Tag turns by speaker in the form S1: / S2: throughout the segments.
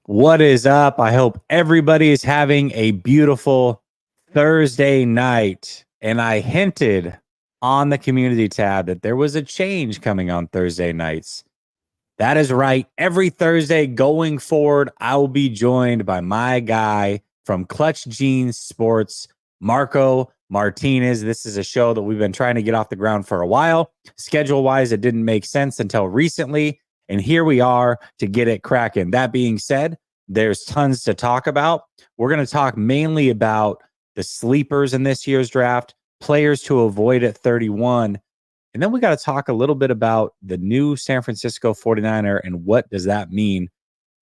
S1: What is up? I hope everybody is having a beautiful Thursday night. And I hinted on the community tab that there was a change coming on Thursday nights. That is right. Every Thursday going forward, I will be joined by my guy from Clutch Jeans Sports, Marco Martinez. This is a show that we've been trying to get off the ground for a while. Schedule wise, it didn't make sense until recently. And here we are to get it cracking. That being said, there's tons to talk about. We're going to talk mainly about the sleepers in this year's draft, players to avoid at 31. And then we got to talk a little bit about the new San Francisco 49er and what does that mean?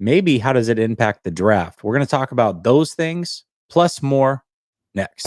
S1: Maybe how does it impact the draft? We're going to talk about those things plus more next.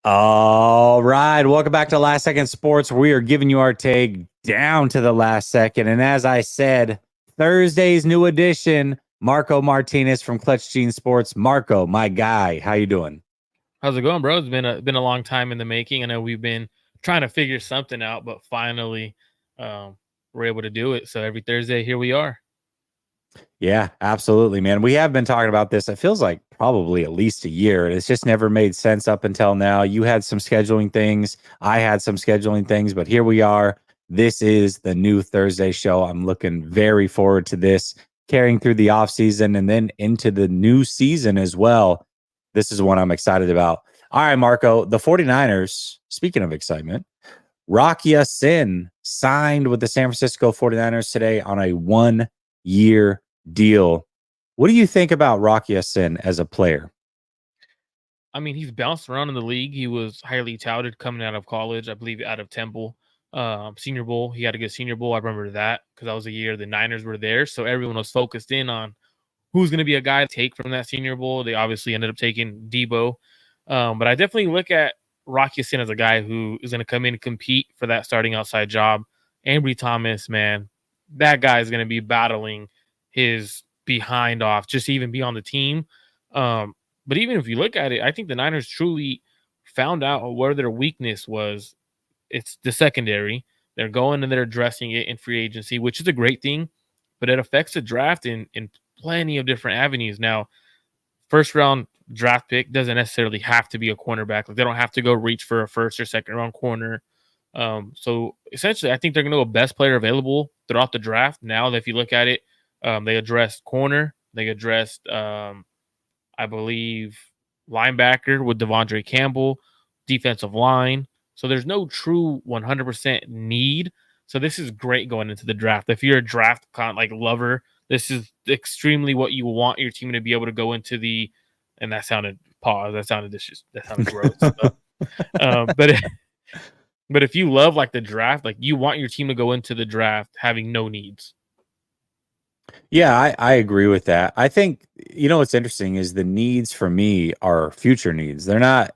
S1: All right. Welcome back to Last Second Sports. We are giving you our take down to the last second. And as I said, Thursday's new edition, Marco Martinez from Clutch Jeans Sports. Marco, my guy, how you doing?
S2: How's it going, bro? It's been a long time in the making. I know we've been trying to figure something out, but finally we're able to do it. So every Thursday, here we are.
S1: Yeah, absolutely, man. We have been talking about this. It feels like probably at least a year. It's just never made sense up until now. You had some scheduling things. I had some scheduling things, but here we are. This is the new Thursday show. I'm looking very forward to this, carrying through the off season and then into the new season as well. This is one I'm excited about. All right, Marco, the 49ers, speaking of excitement, Rock Ya-Sin signed with the San Francisco 49ers today on a 1-year deal. What do you think about Rock Ya-Sin as a player?
S2: I mean, he's bounced around in the league. He was highly touted coming out of college, I believe, out of Temple. Senior Bowl. He had a good Senior Bowl. I remember that because that was a year the Niners were there. So everyone was focused in on who's going to be a guy to take from that Senior Bowl. They obviously ended up taking Debo. But I definitely look at Rock Ya-Sin as a guy who is going to come in and compete for that starting outside job. Ambry Thomas, man, that guy is going to be battling his behind off just to even be on the team. But even if you look at it, I think the Niners truly found out where their weakness was. It's the secondary. They're going and they're addressing it in free agency, which is a great thing, but it affects the draft in plenty of different avenues. Now, first round draft pick doesn't necessarily have to be a cornerback. Like they don't have to go reach for a first or second round corner. So essentially, I think they're going to go best player available throughout the draft. Now, if you look at it, they addressed corner. They addressed, I believe, linebacker with Devondre Campbell, defensive line. So there's no true 100% need. So this is great going into the draft. If you're a draft lover, this is extremely what you want your team to be able to go into the. And that sounded that sounded gross. But if you love like the draft, like you want your team to go into the draft having no needs.
S1: Yeah, I agree with that. I think, what's interesting is the needs for me are future needs. They're not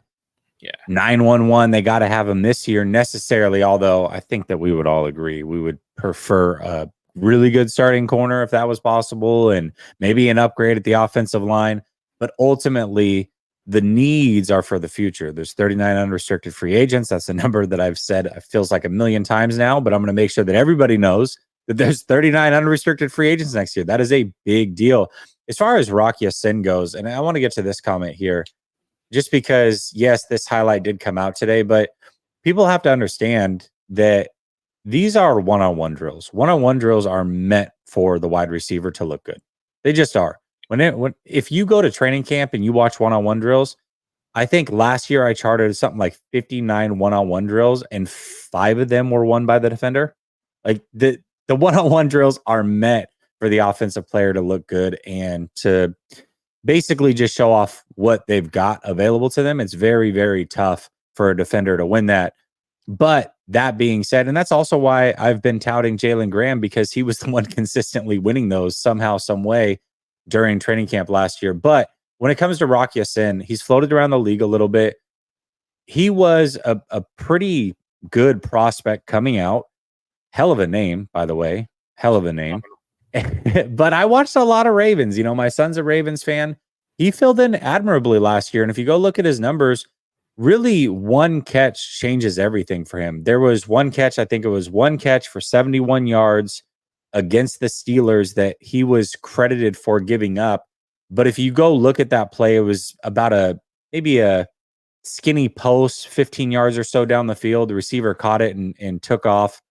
S1: 911. They got to have them this year necessarily, although I think that we would all agree we would prefer a really good starting corner if that was possible and maybe an upgrade at the offensive line. But ultimately, the needs are for the future. There's 39 unrestricted free agents. That's a number that I've said it feels like a million times now, but I'm going to make sure that everybody knows that there's 39 unrestricted free agents next year. That is a big deal. As far as Rock Ya-Sin goes, and I want to get to this comment here, just because, yes, this highlight did come out today, but people have to understand that these are one-on-one drills. One-on-one drills are meant for the wide receiver to look good. They just are. If you go to training camp and you watch one-on-one drills, I think last year I charted something like 59 one-on-one drills, and 5 of them were won by the defender. Like the one-on-one drills are meant for the offensive player to look good and to basically just show off what they've got available to them. It's very, very tough for a defender to win that. But that being said, and that's also why I've been touting Jalen Graham, because he was the one consistently winning those somehow, some way during training camp last year. But when it comes to Rock Ya-Sin, he's floated around the league a little bit. He was a pretty good prospect coming out. Hell of a name, by the way. Hell of a name. But I watched a lot of Ravens. You know, my son's a Ravens fan. He filled in admirably last year. And if you go look at his numbers, really one catch changes everything for him. There was one catch, I think it was one catch for 71 yards against the Steelers that he was credited for giving up. But if you go look at that play, it was about maybe a skinny post, 15 yards or so down the field. The receiver caught it and took off,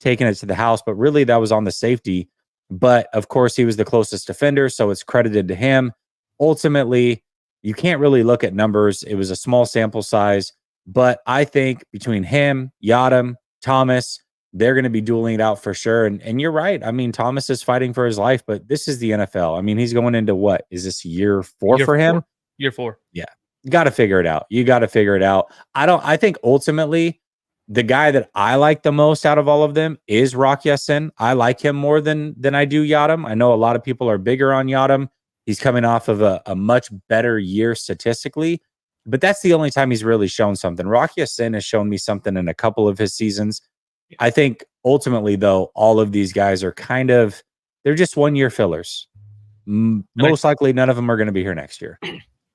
S1: taking it to the house. But really, that was on the safety. But of course, he was the closest defender, so it's credited to him. Ultimately, you can't really look at numbers. It was a small sample size. But I think between him, Yadam, Thomas, they're going to be dueling it out for sure. And you're right. I mean, Thomas is fighting for his life, but this is the NFL. I mean, he's going into what? Is this year four for him?
S2: Year 4.
S1: Yeah. You got to figure it out. You got to figure it out. I think ultimately the guy that I like the most out of all of them is Rock Ya-Sin. I like him more than I do Yadam. I know a lot of people are bigger on Yadam. He's coming off of a much better year statistically, but that's the only time he's really shown something. Rock Ya-Sin has shown me something in a couple of his seasons. I think ultimately, though, all of these guys are they're just 1 year fillers. Most likely, none of them are going to be here next year.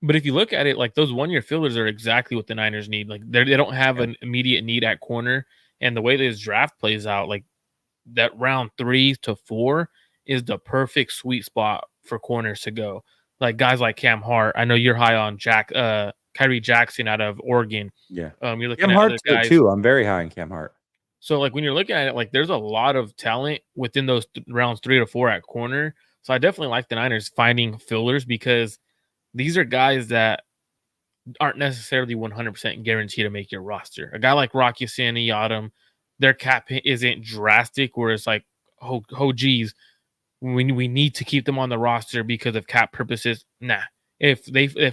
S2: But if you look at it, like those 1 year fillers are exactly what the Niners need. Like they don't have an immediate need at corner. And the way this draft plays out, like that round 3 to 4 is the perfect sweet spot for corners to go. Like guys like Cam Hart. I know you're high on Kyrie Jackson out of Oregon.
S1: Yeah.
S2: You're looking
S1: Cam
S2: at
S1: Hart
S2: other guys
S1: too. I'm very high on Cam Hart.
S2: So like when you're looking at it, like there's a lot of talent within those rounds 3 to 4 at corner. So I definitely like the Niners finding fillers because these are guys that aren't necessarily 100% guaranteed to make your roster. A guy like Rock Ya-Sin, Yadam, their cap hit isn't drastic where it's like, oh geez, we need to keep them on the roster because of cap purposes. Nah. If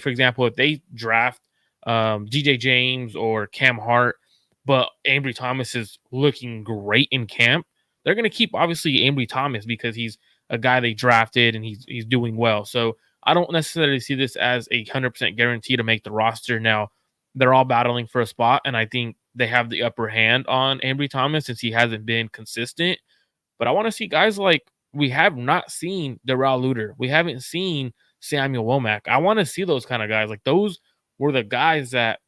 S2: for example, if they draft DJ James or Cam Hart, but Ambry Thomas is looking great in camp, they're going to keep obviously Ambry Thomas because he's a guy they drafted and he's doing well. So I don't necessarily see this as 100% guarantee to make the roster. Now they're all battling for a spot, and I think they have the upper hand on Ambry Thomas since he hasn't been consistent. But I want to see guys like we have not seen Darrell Luter. We haven't seen Samuel Womack. I want to see those kind of guys. Like those were the guys that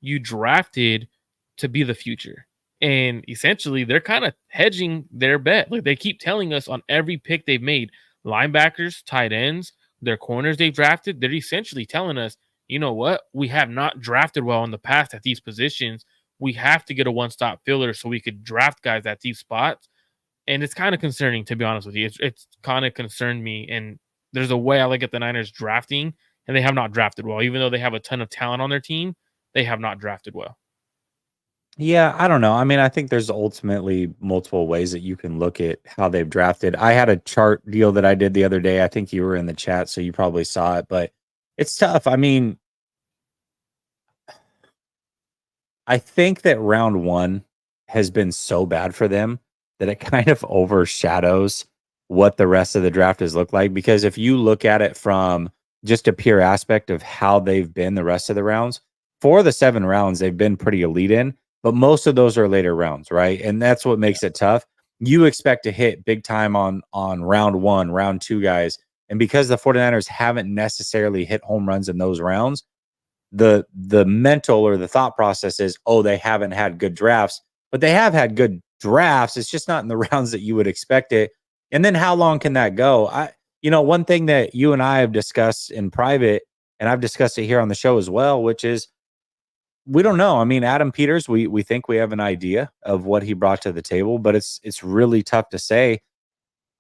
S2: you drafted to be the future. And essentially, they're kind of hedging their bet. Like they keep telling us on every pick they've made, linebackers, tight ends, their corners they've drafted, they're essentially telling us, you know what? We have not drafted well in the past at these positions. We have to get a one-stop filler so we could draft guys at these spots. And it's kind of concerning, to be honest with you. It's kind of concerned me. And there's a way I look at the Niners drafting, and they have not drafted well. Even though they have a ton of talent on their team, they have not drafted well.
S1: Yeah, I don't know. I mean, I think there's ultimately multiple ways that you can look at how they've drafted. I had a chart deal that I did the other day. I think you were in the chat, so you probably saw it, but it's tough. I mean, I think that round 1 has been so bad for them that it kind of overshadows what the rest of the draft has looked like. Because if you look at it from just a pure aspect of how they've been the rest of the rounds, 4 of the 7 rounds, they've been pretty elite in. But most of those are later rounds, right? And that's what makes it tough. You expect to hit big time on round 1, round 2 guys. And because the 49ers haven't necessarily hit home runs in those rounds, the mental or the thought process is, oh, they haven't had good drafts. But they have had good drafts. It's just not in the rounds that you would expect it. And then how long can that go? One thing that you and I have discussed in private, and I've discussed it here on the show as well, which is we don't know. I mean, Adam Peters, we think we have an idea of what he brought to the table, but it's really tough to say.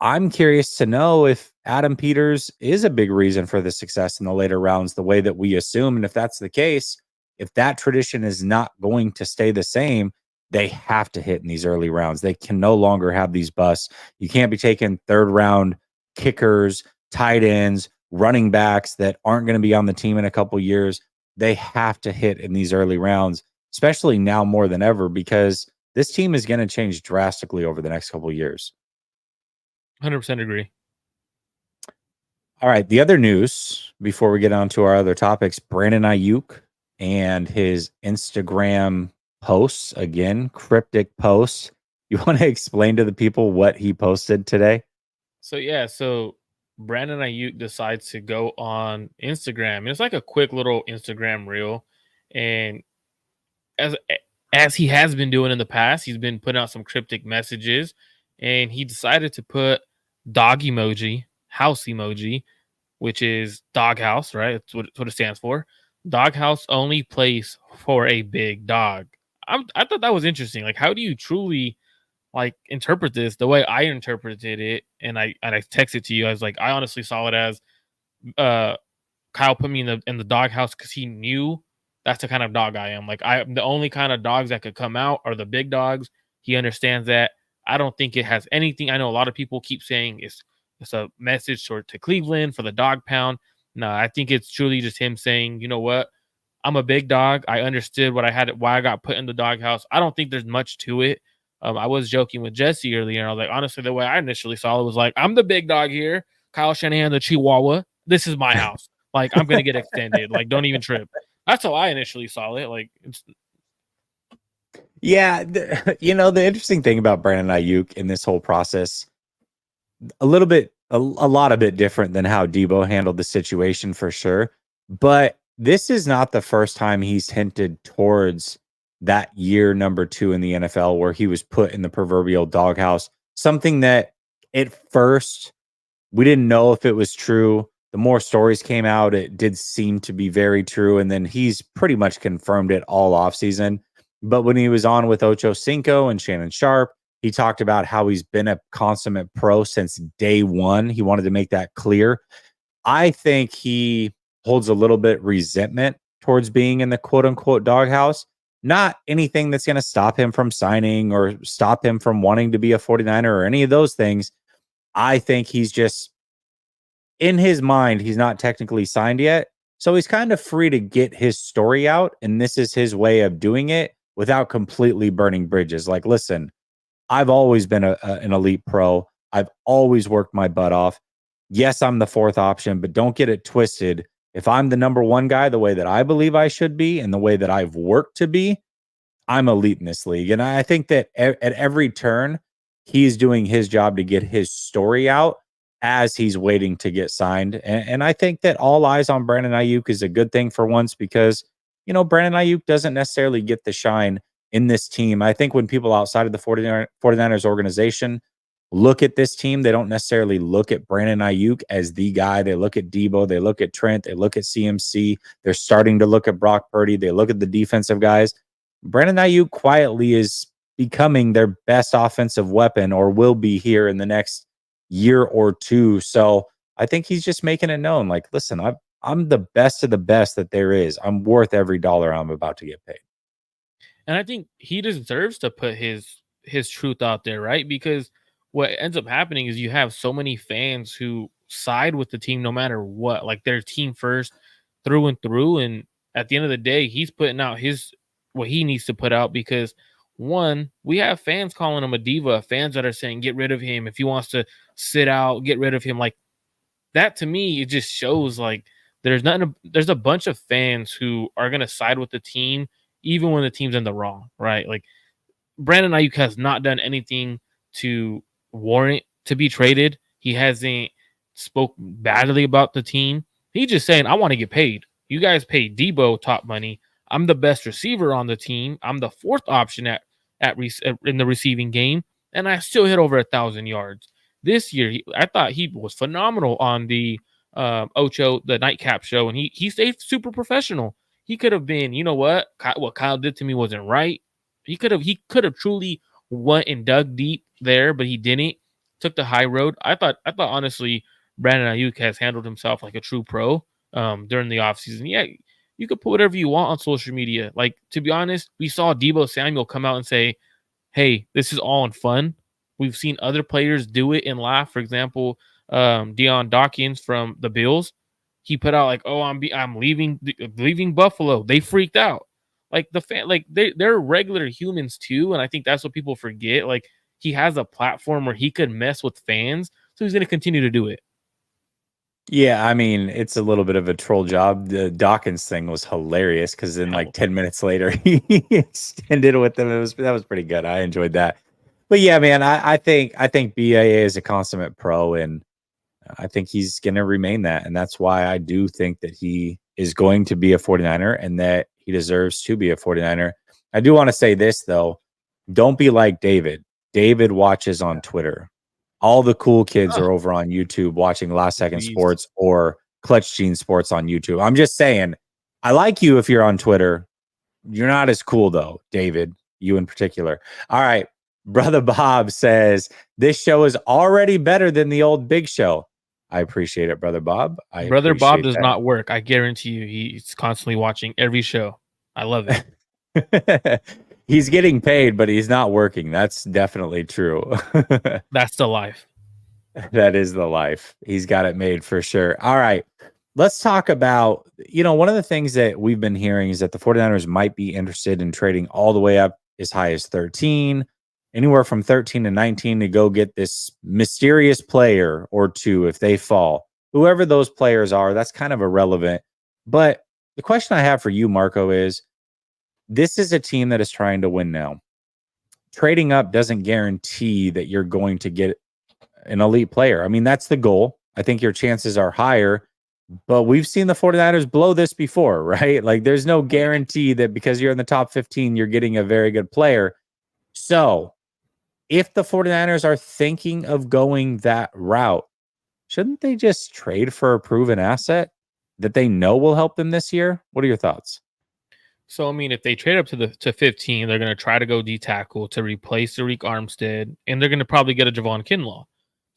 S1: I'm curious to know if Adam Peters is a big reason for the success in the later rounds, the way that we assume. And if that's the case, if that tradition is not going to stay the same, they have to hit in these early rounds. They can no longer have these busts. You can't be taking 3rd round kickers, tight ends, running backs that aren't going to be on the team in a couple years. They have to hit in these early rounds, especially now more than ever, because this team is going to change drastically over the next couple of years.
S2: 100% agree.
S1: All right. The other news before we get on to our other topics, Brandon Ayuk and his Instagram posts, again, cryptic posts. You want to explain to the people what he posted today?
S2: So Brandon Ayuk decides to go on Instagram. And it's like a quick little Instagram reel. And as as he has been doing in the past, he's been putting out some cryptic messages, and he decided to put dog emoji, house emoji, which is doghouse, right? That's what it stands for. Doghouse, only place for a big dog. I thought that was interesting. Like, how do you truly like interpret this? The way I interpreted it, and I texted to you, I was like, I honestly saw it as uh Kyle put me in the doghouse because he knew that's the kind of dog I am. Like, the only kind of dogs that could come out are the big dogs. He understands that. I don't think it has anything. I know a lot of people keep saying it's a message to Cleveland for the dog pound. No, I think it's truly just him saying, you know what? I'm a big dog. I understood why I got put in the doghouse. I don't think there's much to it. I was joking with Jesse earlier. And I was like, honestly, the way I initially saw it was like, I'm the big dog here. Kyle Shanahan, the Chihuahua. This is my house. Like, I'm gonna get extended. Like, don't even trip. That's how I initially saw it. Like,
S1: Yeah, the interesting thing about Brandon Ayuk in this whole process, a lot of it different than how Debo handled the situation for sure. But this is not the first time he's hinted towards that year number 2 in the NFL where he was put in the proverbial doghouse. Something that at first we didn't know if it was true. The more stories came out, it did seem to be very true. And then he's pretty much confirmed it all offseason. But when he was on with Ocho Cinco and Shannon Sharp, he talked about how he's been a consummate pro since day one. He wanted to make that clear. I think he holds a little bit resentment towards being in the quote unquote doghouse. Not anything that's going to stop him from signing or stop him from wanting to be a 49er or any of those things. I think he's just in his mind, he's not technically signed yet. So he's kind of free to get his story out. And this is his way of doing it without completely burning bridges. Like, listen, I've always been an elite pro. I've always worked my butt off. Yes, I'm the 4th option, but don't get it twisted. If I'm the number 1 guy, the way that I believe I should be and the way that I've worked to be, I'm elite in this league. And I think that at every turn, he's doing his job to get his story out as he's waiting to get signed. And I think that all eyes on Brandon Ayuk is a good thing for once because, Brandon Ayuk doesn't necessarily get the shine in this team. I think when people outside of the 49ers organization look at this team, they don't necessarily look at Brandon Ayuk as the guy. They look at Debo, they look at Trent, they look at CMC. They're starting to look at Brock Purdy. They look at the defensive guys. Brandon Ayuk quietly is becoming their best offensive weapon or will be here in the next year or two. So I think he's just making it known, like, listen, I'm the best of the best that there is. I'm worth every dollar I'm about to get paid.
S2: and I think he deserves to put his truth out there, right? Because what ends up happening is you have so many fans who side with the team no matter what, like their team first through and through. And at the end of the day, he's putting out what he needs to put out because one, we have fans calling him a diva, fans that are saying get rid of him if he wants to sit out, get rid of him. Like that to me, it just shows like there's a bunch of fans who are gonna side with the team even when the team's in the wrong, right? Like Brandon Ayuk has not done anything to warrant to be traded. He hasn't spoke badly about the team. He's just saying, I want to get paid. You guys pay Debo top money. I'm the best receiver on the team. I'm the 4th option in the receiving game, and I still hit over 1,000 yards. This year, I thought he was phenomenal on the Ocho, the nightcap show, and he stayed super professional. He could have been, you know what Kyle did to me wasn't right. He could have truly went and dug deep there, but he didn't. Took the high road. I thought honestly, Brandon Ayuk has handled himself like a true pro during the offseason. Yeah, you could put whatever you want on social media. Like, to be honest, we saw Debo Samuel come out and say, hey, this is all in fun. We've seen other players do it and laugh. For example, Deion Dawkins from the Bills, he put out like, "Oh, I'm leaving Buffalo." They freaked out. Like the fan, like they're regular humans too, and I think that's what people forget. Like he has a platform where he could mess with fans, so he's going to continue to do it.
S1: Yeah, I mean, it's a little bit of a troll job. The Dawkins thing was hilarious because then, like 10 minutes later, he extended with them. That was pretty good. I enjoyed that. But yeah, man, I think BAA is a consummate pro, and I think he's going to remain that. And that's why I do think that he is going to be a 49er and that he deserves to be a 49er. I do want to say this, though. Don't be like David. David watches on Twitter. All the cool kids
S2: Ah,
S1: are over on YouTube watching Last Second
S2: beast.
S1: Sports or Clutch Gene Sports on YouTube. I'm just saying, I like you if you're on Twitter. You're not as cool, though, David, you in particular. All right. Brother Bob says, this show is already better than the old Big Show. I appreciate it, Brother Bob. I
S2: Brother Bob
S1: appreciate
S2: does not work. I guarantee you, he's constantly watching every show. I love it.
S1: that. He's getting paid, but he's not working. That's definitely true.
S2: That's the life.
S1: That is the life. He's got it made for sure. All right. Let's talk about, one of the things that we've been hearing is that the 49ers might be interested in trading all the way up as high as 13, anywhere from 13 to 19 to go get this mysterious player or two if they fall. Whoever those players are, that's kind of irrelevant. But the question I have for you, Marco, is this is a team that is trying to win now. Trading up doesn't guarantee that you're going to get an elite player. I mean, that's the goal. I think your chances are higher, but we've seen the 49ers blow this before, right? Like there's no guarantee that because you're in the top 15, you're getting a very good player. So if the 49ers are thinking of going that route, shouldn't they just trade for a proven asset that they know will help them this year? What are your thoughts?
S2: So I mean, if they trade up to 15, they're going to try to go D tackle to replace Tariq Armstead, and they're going to probably get a Javon Kinlaw.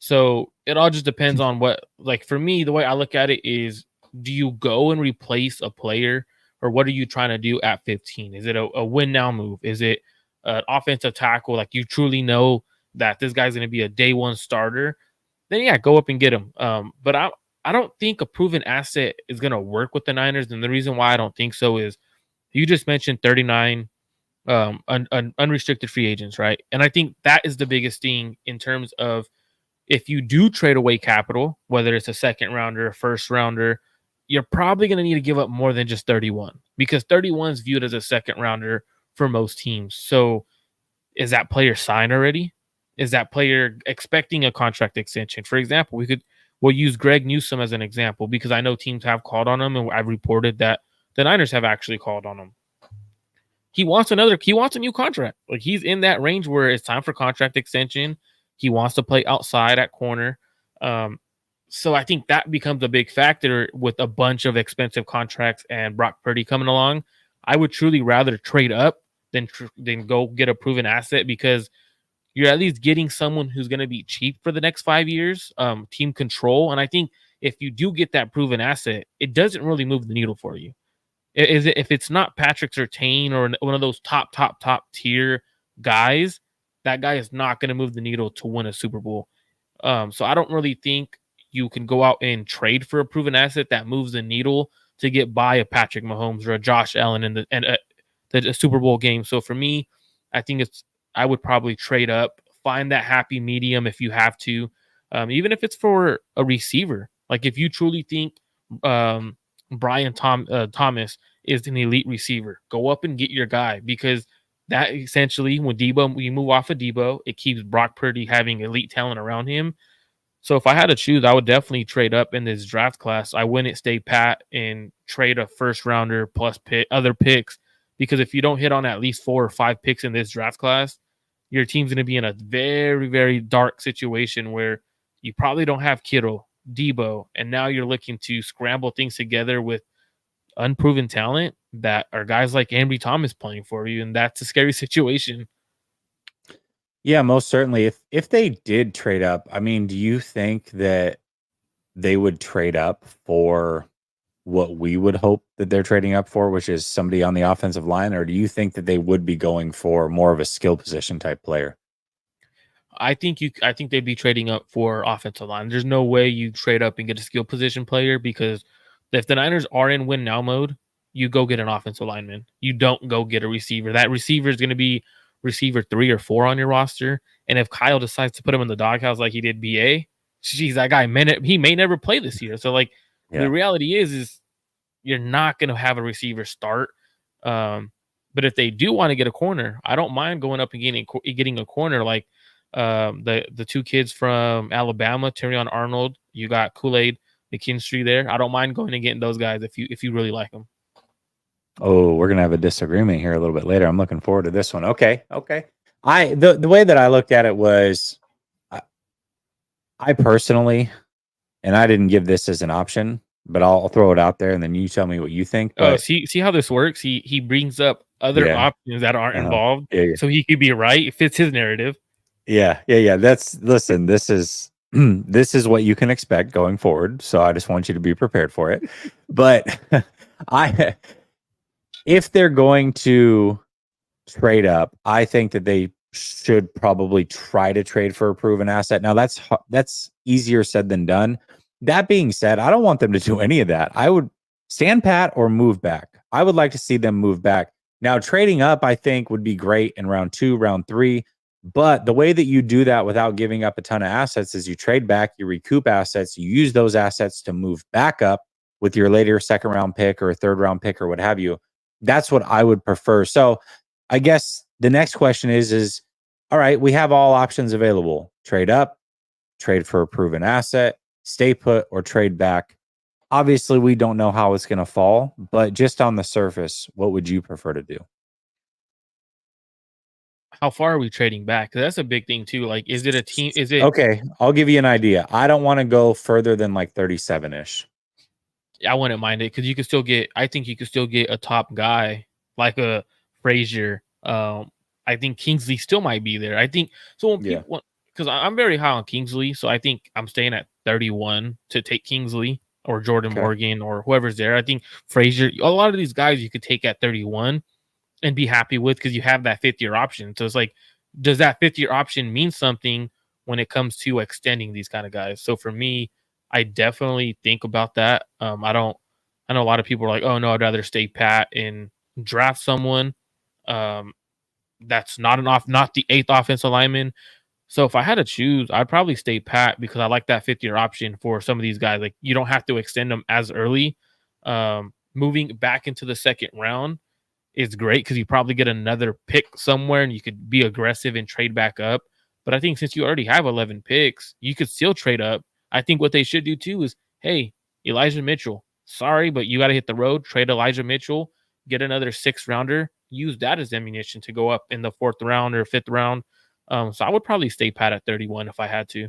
S2: So it all just depends on what. Like for me, the way I look at it is, do you go and replace a player, or what are you trying to do at 15? Is it a win now move? Is it an offensive tackle? Like you truly know that this guy's going to be a day one starter? Then yeah, go up and get him. But I don't think a proven asset is going to work with the Niners, and the reason why I don't think so is you just mentioned 39 unrestricted free agents, right? And I think that is the biggest thing in terms of if you do trade away capital, whether it's a second rounder, a first rounder, you're probably going to need to give up more than just 31 because 31 is viewed as a second rounder for most teams. So is that player signed already? Is that player expecting a contract extension? For example, we'll use Greg Newsome as an example because I know teams have called on him and I've reported that the Niners have actually called on him. He wants a new contract. Like he's in that range where it's time for contract extension. He wants to play outside at corner. Um, so I think that becomes a big factor with a bunch of expensive contracts and Brock Purdy coming along. I would truly rather trade up than go get a proven asset because you're at least getting someone who's going to be cheap for the next 5 years, team control. And I think if you do get that proven asset, it doesn't really move the needle for you. Is it if it's not Patrick Surtain or one of those top tier guys, that guy is not going to move the needle to win a Super Bowl. So I don't really think you can go out and trade for a proven asset that moves the needle to get by a Patrick Mahomes or a Josh Allen in the Super Bowl game. So for me, I think I would probably trade up, find that happy medium if you have to, even if it's for a receiver. Like if you truly think um, Thomas is an elite receiver, go up and get your guy because that essentially when you move off of Debo, it keeps Brock Purdy having elite talent around him. So if I had to choose, I would definitely trade up in this draft class. I wouldn't stay pat and trade a first rounder plus other picks because if you don't hit on at least 4 or 5 picks in this draft class, your team's going to be in a very, very dark situation where you probably don't have Kittle, Debo, and now you're looking to scramble things together with unproven talent that are guys like Ambry Thomas playing for you, and that's a scary situation.
S1: Yeah, most certainly. If they did trade up, I mean, do you think that they would trade up for what we would hope that they're trading up for, which is somebody on the offensive line, or do you think that they would be going for more of a skill position type player?
S2: I think they'd be trading up for offensive line. There's no way you trade up and get a skill position player because if the Niners are in win now mode, you go get an offensive lineman. You don't go get a receiver. That receiver is going to be receiver 3 or 4 on your roster. And if Kyle decides to put him in the doghouse like he did BA, geez, that guy he may never play this year. So like
S1: Yeah.
S2: the reality is you're not going to have a receiver start. But if they do want to get a corner, I don't mind going up and getting a corner like The two kids from Alabama, Terrion Arnold. You got Kool-Aid McKinstry there. I don't mind going and getting those guys if you really like them.
S1: Oh, we're gonna have a disagreement here a little bit later. I'm looking forward to this one. Okay, okay. The way that I looked at it was, I personally, and I didn't give this as an option, but I'll throw it out there, and then you tell me what you think.
S2: Oh,
S1: But
S2: see how this works? He brings up other
S1: yeah,
S2: options that aren't
S1: uh-huh.
S2: involved,
S1: Yeah,
S2: so he could be right. It fits his narrative.
S1: yeah. Listen. This is this is what you can expect going forward. So I just want you to be prepared for it. But I, if they're going to trade up, I think that they should probably try to trade for a proven asset. Now that's easier said than done. That being said, I don't want them to do any of that. I would stand pat or move back. I would like to see them move back. Now, trading up, I think, would be great in round 2, round 3. But the way that you do that without giving up a ton of assets is you trade back, you recoup assets, you use those assets to move back up with your later second round pick or a third round pick or what have you. That's what I would prefer. So I guess the next question is all right, we have all options available. Trade up, trade for a proven asset, stay put, or trade back. Obviously, we don't know how it's going to fall, but just on the surface, what would you prefer to do?
S2: How far are we trading back? 'Cause that's a big thing too. Like, is it a team? Is it?
S1: Okay, I'll give you an idea. I don't want to go further than like 37 ish.
S2: I wouldn't mind it because you could still get. I think you could still get a top guy like a Frazier. I think Kingsley still might be there. I think so when
S1: Yeah.
S2: people, because I'm very high on Kingsley, so I think I'm staying at 31 to take Kingsley or Jordan
S1: Okay.
S2: Morgan or whoever's there. I think Frazier. A lot of these guys you could take at 31 and be happy with because you have that 5th-year option. So it's like, does that 5th-year option mean something when it comes to extending these kind of guys? So for me, I definitely think about that. I don't. I know a lot of people are like, "Oh no, I'd rather stay pat and draft someone um, that's not the 8th offensive lineman." So if I had to choose, I'd probably stay pat because I like that 5th-year option for some of these guys. Like you don't have to extend them as early. Moving back into the second round is great because you probably get another pick somewhere and you could be aggressive and trade back up. But I think since you already have 11 picks, you could still trade up. I think what they should do too is, hey, Elijah Mitchell, sorry, but you got to hit the road, trade Elijah Mitchell, get another 6th-rounder, use that as ammunition to go up in the 4th round or 5th round. So I would probably stay pat at 31 if I had to.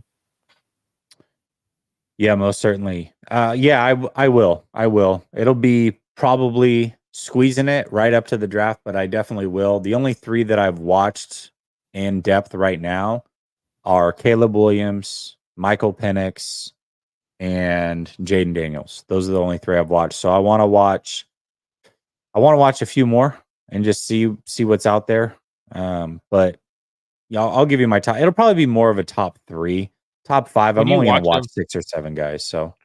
S1: Yeah, most certainly. Yeah, I will. I will. It'll be probably squeezing it right up to the draft, but I definitely will. The only 3 that I've watched in depth right now are Caleb Williams, Michael Penix, and Jaden Daniels. Those are the only 3 I've watched. So I want to watch. I want to watch a few more and just see what's out there. But yeah, I'll give you my top. It'll probably be more of a top 3, top 5.
S2: When
S1: I'm
S2: you
S1: only gonna
S2: watch
S1: watch
S2: them,
S1: 6 or 7 guys. So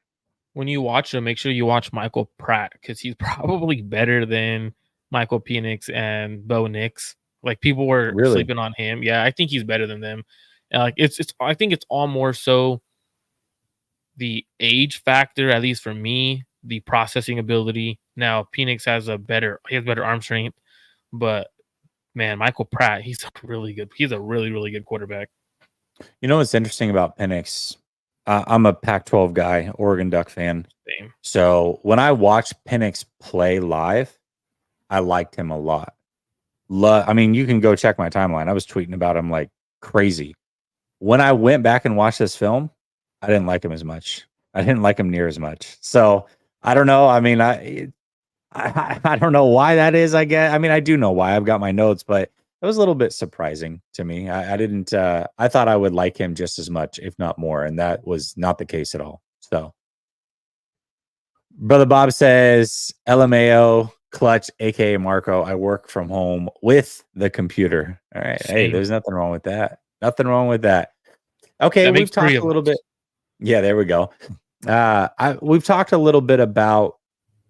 S2: make sure you watch Michael Pratt because he's probably better than Michael Penix and Bo Nix. Like people were
S1: really,
S2: sleeping on him. Yeah, I think he's better than them. And like it's I think it's all more so the age factor, at least for me, the processing ability. Now Penix has better arm strength, but man, Michael Pratt, he's a really, really good quarterback.
S1: you know what's interesting about Penix? I'm a Pac-12 guy, Oregon Duck fan.
S2: Same.
S1: So when I watched Penix play live, I liked him a lot. I mean, you can go check my timeline. I was tweeting about him like crazy. When I went back and watched this film, I didn't like him as much. I didn't like him near as much. So I don't know. I mean, I don't know why that is. I guess. I mean, I do know why. I've got my notes, but it was a little bit surprising to me. I didn't. I thought I would like him just as much, if not more, and that was not the case at all. So, Brother Bob says, "LMAO clutch, aka Marco. I work from home with the computer. All right. Hey,
S2: Same.
S1: there's nothing wrong with that. Nothing wrong with that. Okay,
S2: That
S1: we've
S2: makes three
S1: talked a
S2: of
S1: little bit.
S2: us.
S1: Yeah, there we go. We've talked a little bit about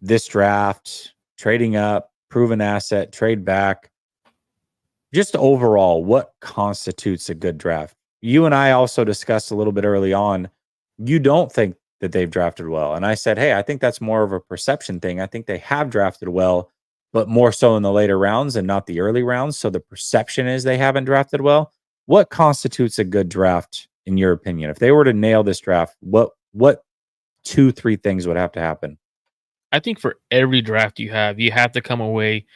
S1: this draft, trading up, proven asset, trade back. Just overall, what constitutes a good draft? You and I also discussed a little bit early on. You don't think that they've drafted well. And I said, hey, I think that's more of a perception thing. I think they have drafted well, but more so in the later rounds and not the early rounds. So the perception is they haven't drafted well. what constitutes a good draft in your opinion? If they were to nail this draft, what 2, 3 things would have to happen?
S2: I think for every draft you have to come away.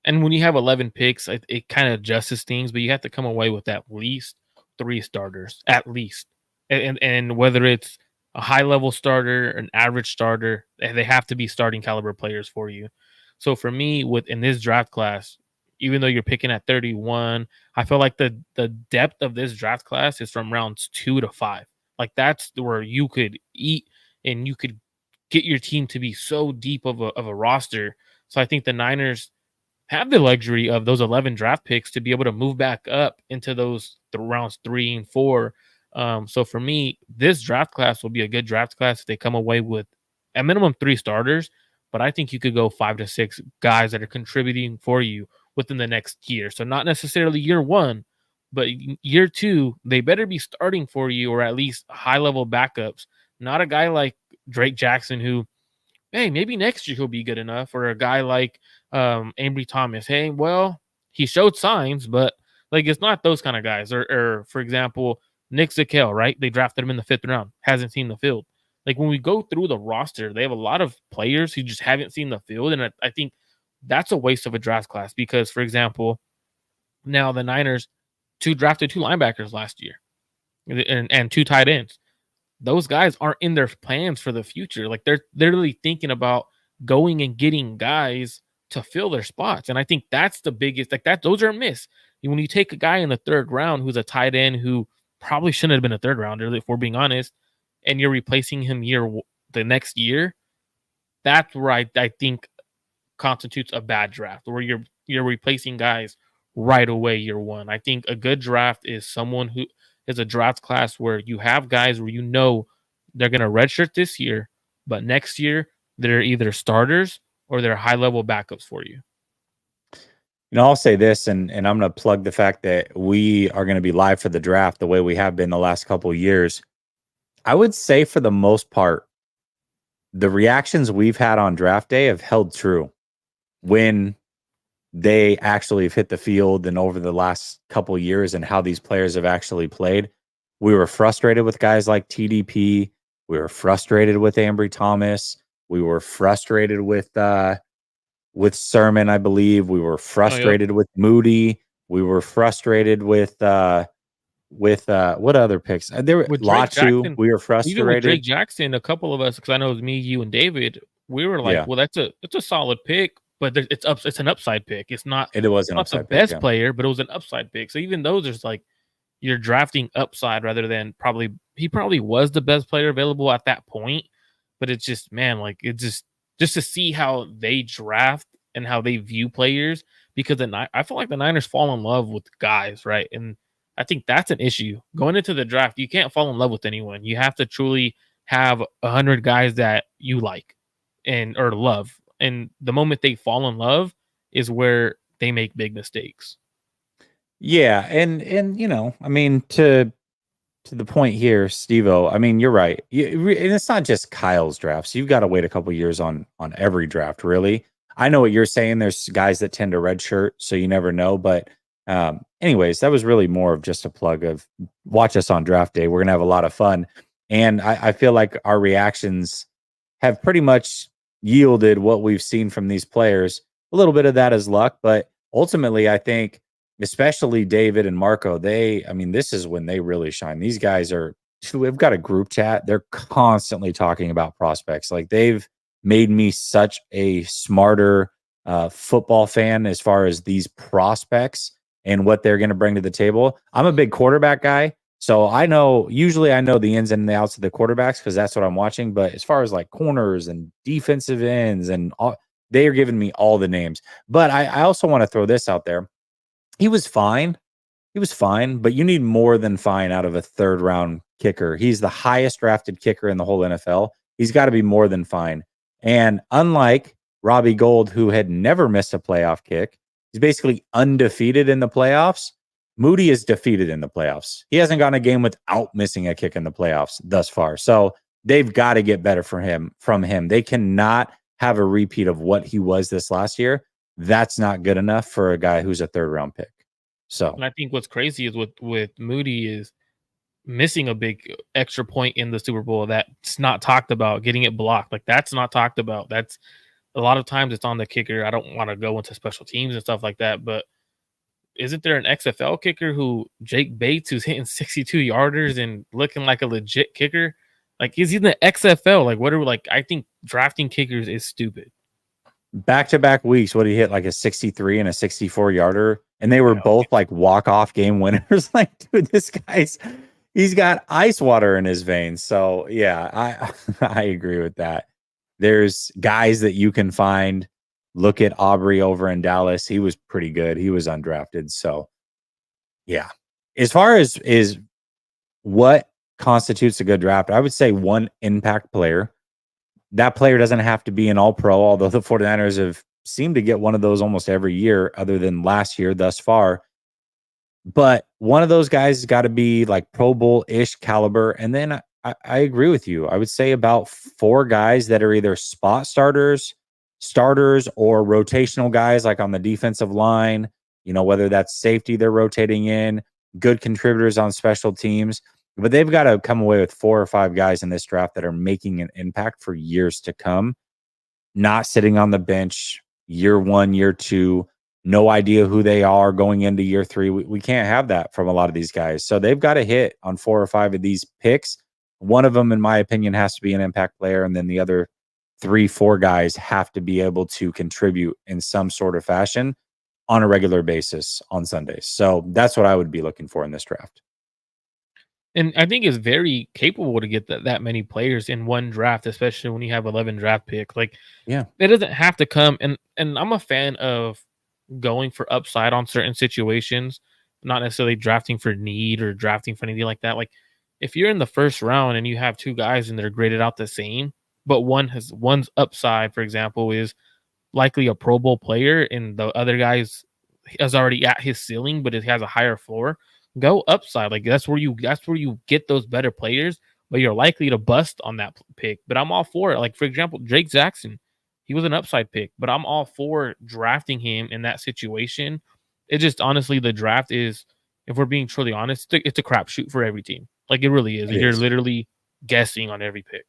S2: And when you have 11 picks, it kind of adjusts things, but you have to come away with at least 3 starters, at least. And whether it's a high level starter, an average starter, they have to be starting caliber players for you. So for me, in this draft class, even though you're picking at 31, I feel like the depth of this draft class is from rounds 2 to 5. Like that's where you could eat and you could get your team to be so deep of a roster. So I think the Niners have the luxury of those 11 draft picks to be able to move back up into those rounds 3 and 4. So for me, this draft class will be a good draft class if they come away with at minimum 3 starters. But I think you could go 5 to 6 guys that are contributing for you within the next year. So not necessarily year one, but year two, they better be starting for you or at least high level backups. Not a guy like Drake Jackson who, hey, maybe next year he'll be good enough, or a guy like Ambry Thomas. Hey, well, he showed signs, but like it's not those kind of guys. Or for example, Nick Zakel, right? They drafted him in the 5th round, hasn't seen the field. Like when we go through the roster, they have a lot of players who just haven't seen the field, and I think that's a waste of a draft class because, for example, now the Niners drafted 2 linebackers last year and 2 tight ends. Those guys aren't in their plans for the future. Like they're literally thinking about going and getting guys to fill their spots. And I think that's the biggest, like that, those are a miss. When you take a guy in the 3rd round who's a tight end who probably shouldn't have been a 3rd rounder, if we're being honest, and you're replacing him the next year, that's where I think constitutes a bad draft, where you're replacing guys right away year one. I think a good draft is someone who is a draft class where you have guys where you know they're going to redshirt this year, but next year they're either starters or they're high level backups for you.
S1: I'll say this, and I'm going to plug the fact that we are going to be live for the draft the way we have been the last couple of years. I would say for the most part, the reactions we've had on draft day have held true when they actually have hit the field and over the last couple of years and how these players have actually played. We were frustrated with guys like TDP. We were frustrated with Ambry Thomas. We were frustrated with Sermon, I believe. We were frustrated with Moody. We were frustrated with what other picks? There were Latu. We were frustrated.
S2: Even with Drake Jackson, a couple of us, because I know it was me, you, and David, we were like, well, it's a solid pick, but it's an upside pick. It's not the best player, but it was an upside pick. So even though there's like you're drafting upside rather than he probably was the best player available at that point, but it's just, man, like it's just to see how they draft and how they view players, because I feel like the Niners fall in love with guys, right? And I think that's an issue going into the draft. You can't fall in love with anyone. You have to truly have 100 guys that you like or love. And the moment they fall in love is where they make big mistakes.
S1: Yeah, and I mean, to the point here, Steve-O, I mean, you're right. And it's not just Kyle's drafts. You've got to wait a couple years on every draft, really. I know what you're saying. There's guys that tend to redshirt, so you never know. But anyways, that was really more of just a plug of watch us on draft day. We're going to have a lot of fun. And I feel like our reactions have pretty much yielded what we've seen from these players. A little bit of that is luck, but ultimately, I think, especially David and Marco, this is when they really shine. These guys we've got a group chat. They're constantly talking about prospects. Like they've made me such a smarter football fan as far as these prospects and what they're going to bring to the table. I'm a big quarterback guy, so usually I know the ins and the outs of the quarterbacks because that's what I'm watching. But as far as like corners and defensive ends and all, they are giving me all the names. But I also want to throw this out there. He was fine. But you need more than fine out of a 3rd-round kicker. He's the highest drafted kicker in the whole NFL. He's got to be more than fine. And unlike Robbie Gould, who had never missed a playoff kick, he's basically undefeated in the playoffs. Moody is defeated in the playoffs. He hasn't gotten a game without missing a kick in the playoffs thus far. So they've got to get better from him. They cannot have a repeat of what he was this last year. That's not good enough for a guy who's a 3rd-round pick. So
S2: And I think what's crazy is with Moody is missing a big extra point in the Super Bowl that's not talked about, getting it blocked. Like that's not talked about. That's a lot of times it's on the kicker. I don't want to go into special teams and stuff like that, but isn't there an XFL kicker who Jake Bates who's hitting 62 yarders and looking like a legit kicker? Like he's in the XFL. Like what are like I think drafting kickers is stupid.
S1: back-to-back weeks, what he hit like a 63 and a 64 yarder, and they were both like walk-off game winners. Like, dude, he's got ice water in his veins. So yeah, I agree with that. There's guys that you can find. Look at Aubrey over in Dallas. He was pretty good. He was undrafted. So yeah. As far as is what constitutes a good draft, I would say one impact player. That player doesn't have to be an all-pro, although the 49ers have seemed to get one of those almost every year other than last year thus far. But one of those guys has got to be like Pro Bowl-ish caliber. And then I agree with you. I would say about 4 guys that are either spot starters, or rotational guys like on the defensive line, whether that's safety they're rotating in, good contributors on special teams. But they've got to come away with 4 or 5 guys in this draft that are making an impact for years to come, not sitting on the bench year 1, year 2, no idea who they are going into year 3. We can't have that from a lot of these guys. So they've got to hit on 4 or 5 of these picks. One of them, in my opinion, has to be an impact player. And then the other 3, 4 guys have to be able to contribute in some sort of fashion on a regular basis on Sundays. So that's what I would be looking for in this draft.
S2: And I think it's very capable to get that many players in one draft, especially when you have 11 draft picks. Like,
S1: Yeah,
S2: it doesn't have to come. And I'm a fan of going for upside on certain situations, not necessarily drafting for need or drafting for anything like that. Like, if you're in the first round and you have 2 guys and they're graded out the same, but one's upside, for example, is likely a Pro Bowl player, and the other guy's is already at his ceiling, but it has a higher floor. Go upside, like that's where you get those better players, but you're likely to bust on that pick. But I'm all for it. Like for example, Drake Jackson, he was an upside pick, but I'm all for drafting him in that situation. It just honestly, the draft is, if we're being truly honest, it's a crapshoot for every team. Like it really is.
S1: it
S2: You're
S1: is.
S2: literally guessing on every pick.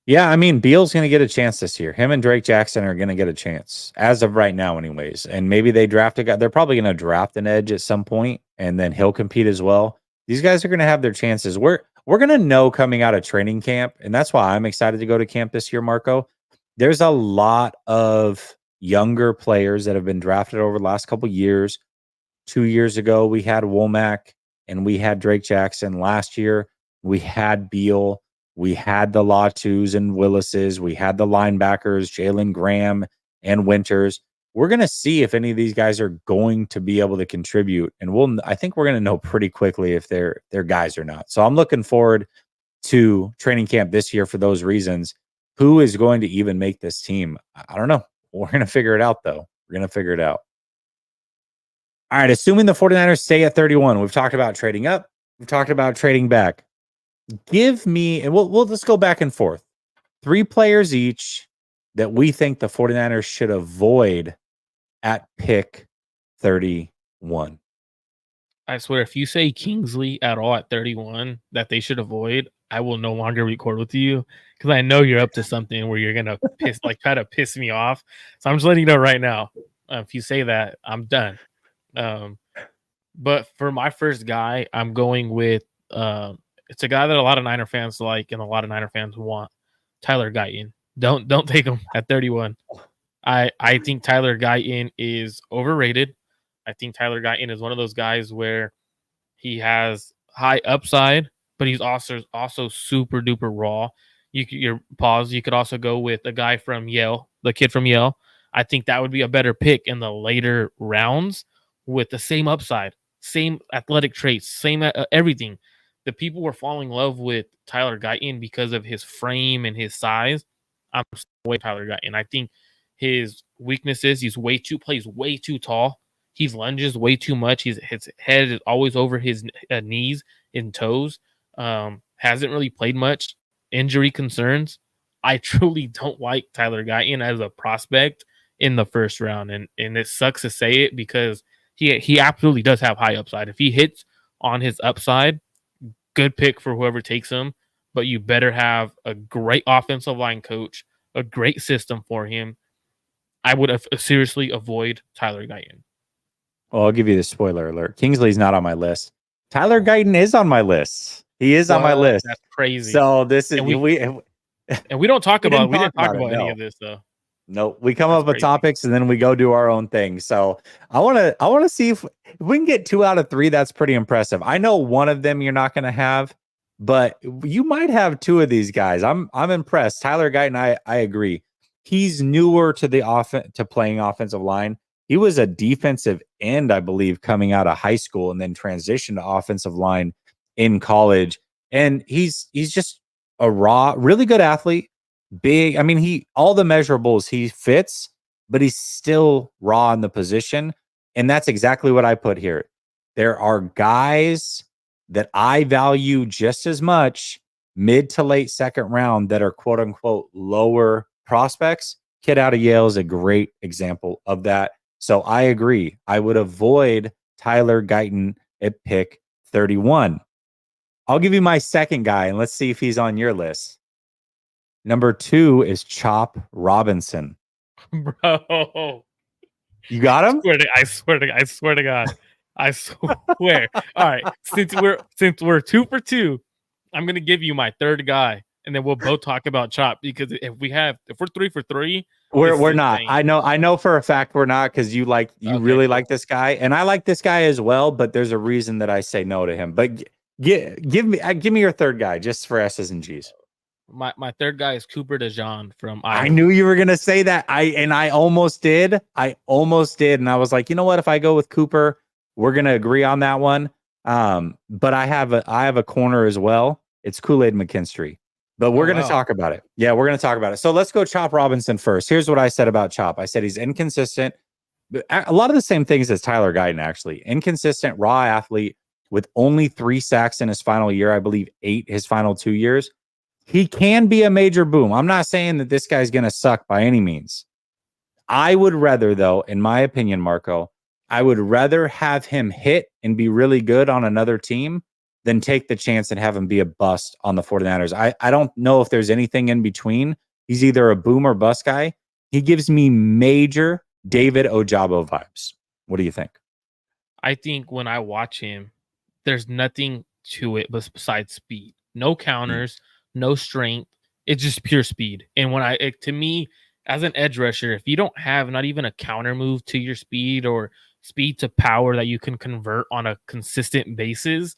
S1: Yeah, I mean, Beal's going to get a chance this year. Him and Drake Jackson are going to get a chance as of right now, anyways. And maybe they draft a guy. They're probably going to draft an edge at some point, and then he'll compete as well. These guys are going to have their chances. We're going to know coming out of training camp, and that's why I'm excited to go to camp this year, Marco. There's a lot of younger players that have been drafted over the last couple years. 2 years ago, we had Womack and we had Drake Jackson. Last year, we had Beal. We had the Latus and Willises. We had the linebackers, Jalen Graham and Winters. We're going to see if any of these guys are going to be able to contribute. And I think we're going to know pretty quickly if they're guys or not. So I'm looking forward to training camp this year for those reasons. Who is going to even make this team? I don't know. We're going to figure it out, though. We're going to figure it out. All right, assuming the 49ers stay at 31, we've talked about trading up. We've talked about trading back. Give me, and we'll just go back and forth. 3 players each that we think the 49ers should avoid at pick 31.
S2: I swear, if you say Kingsley at all at 31 that they should avoid, I will no longer record with you because I know you're up to something where you're gonna try to piss me off. So I'm just letting you know right now. If you say that, I'm done. But for my first guy, I'm going with it's a guy that a lot of Niner fans like and a lot of Niner fans want. Tyler Guyton. Don't take him at 31. I think Tyler Guyton is overrated. I think Tyler Guyton is one of those guys where he has high upside, but he's also super duper raw. You could also go with a guy from Yale, the kid from Yale. I think that would be a better pick in the later rounds with the same upside, same athletic traits, same everything. The people were falling in love with Tyler Guyton because of his frame and his size. I'm way Tyler Guyton. I think his weaknesses, plays way too tall. He lunges way too much. His head is always over his knees and toes. Hasn't really played much. Injury concerns. I truly don't like Tyler Guyton as a prospect in the first round, and it sucks to say it because he absolutely does have high upside. If he hits on his upside, good pick for whoever takes him. But you better have a great offensive line coach, a great system for him. I would have seriously avoid Tyler Guyton.
S1: Well, I'll give you the spoiler alert. Kingsley's not on my list. Tyler Guyton is on my list. He is on my list.
S2: That's crazy.
S1: So this is
S2: and we don't talk
S1: we
S2: about
S1: didn't talk about
S2: any
S1: no.
S2: of this though.
S1: No, we come
S2: That's
S1: up with
S2: crazy.
S1: topics and then we go do our own thing. So I want to see if we can get 2 out of 3. That's pretty impressive. I know one of them you're not going to have, but you might have 2 of these guys. I'm impressed. Tyler Guyton, I agree. He's newer to the to playing offensive line. He was a defensive end, I believe, coming out of high school and then transitioned to offensive line in college. And he's just a raw, really good athlete. Big. I mean, all the measurables he fits, but he's still raw in the position. And that's exactly what I put here. There are guys that I value just as much mid to late second round that are quote unquote lower prospects. Kid out of Yale is a great example of that. So I agree. I would avoid Tyler Guyton at pick 31. I'll give you my second guy and let's see if he's on your list. Number 2 is Chop Robinson.
S2: Bro.
S1: You got him?
S2: I swear to God. I swear. All right. Since we're 2 for 2, I'm gonna give you my third guy, and then we'll both talk about Chop because if we're 3 for 3,
S1: we're not. I know for a fact we're not because you really like this guy, and I like this guy as well. But there's a reason that I say no to him. But give me your third guy just for S's and G's.
S2: My third guy is Cooper DeJean from Iowa.
S1: I knew you were gonna say that. I almost did. And I was like, you know what? If I go with Cooper, we're gonna agree on that one. But I have a corner as well. It's Kool-Aid McKinstry. But we're gonna talk about it. Yeah, we're gonna talk about it. So let's go Chop Robinson first. Here's what I said about Chop. I said he's inconsistent. A lot of the same things as Tyler Guyton, actually. Inconsistent, raw athlete with only 3 sacks in his final year. I believe 8 his final 2 years. He can be a major boom. I'm not saying that this guy's going to suck by any means. I would rather, though, in my opinion, Marco, I would rather have him hit and be really good on another team than take the chance and have him be a bust on the 49ers. I don't know if there's anything in between. He's either a boom or bust guy. He gives me major David Ojabo vibes. What do you think?
S2: I think when I watch him, there's nothing to it besides speed. No counters. No strength. It's just pure speed. And to me, as an edge rusher, if you don't have not even a counter move to your speed or speed to power that you can convert on a consistent basis,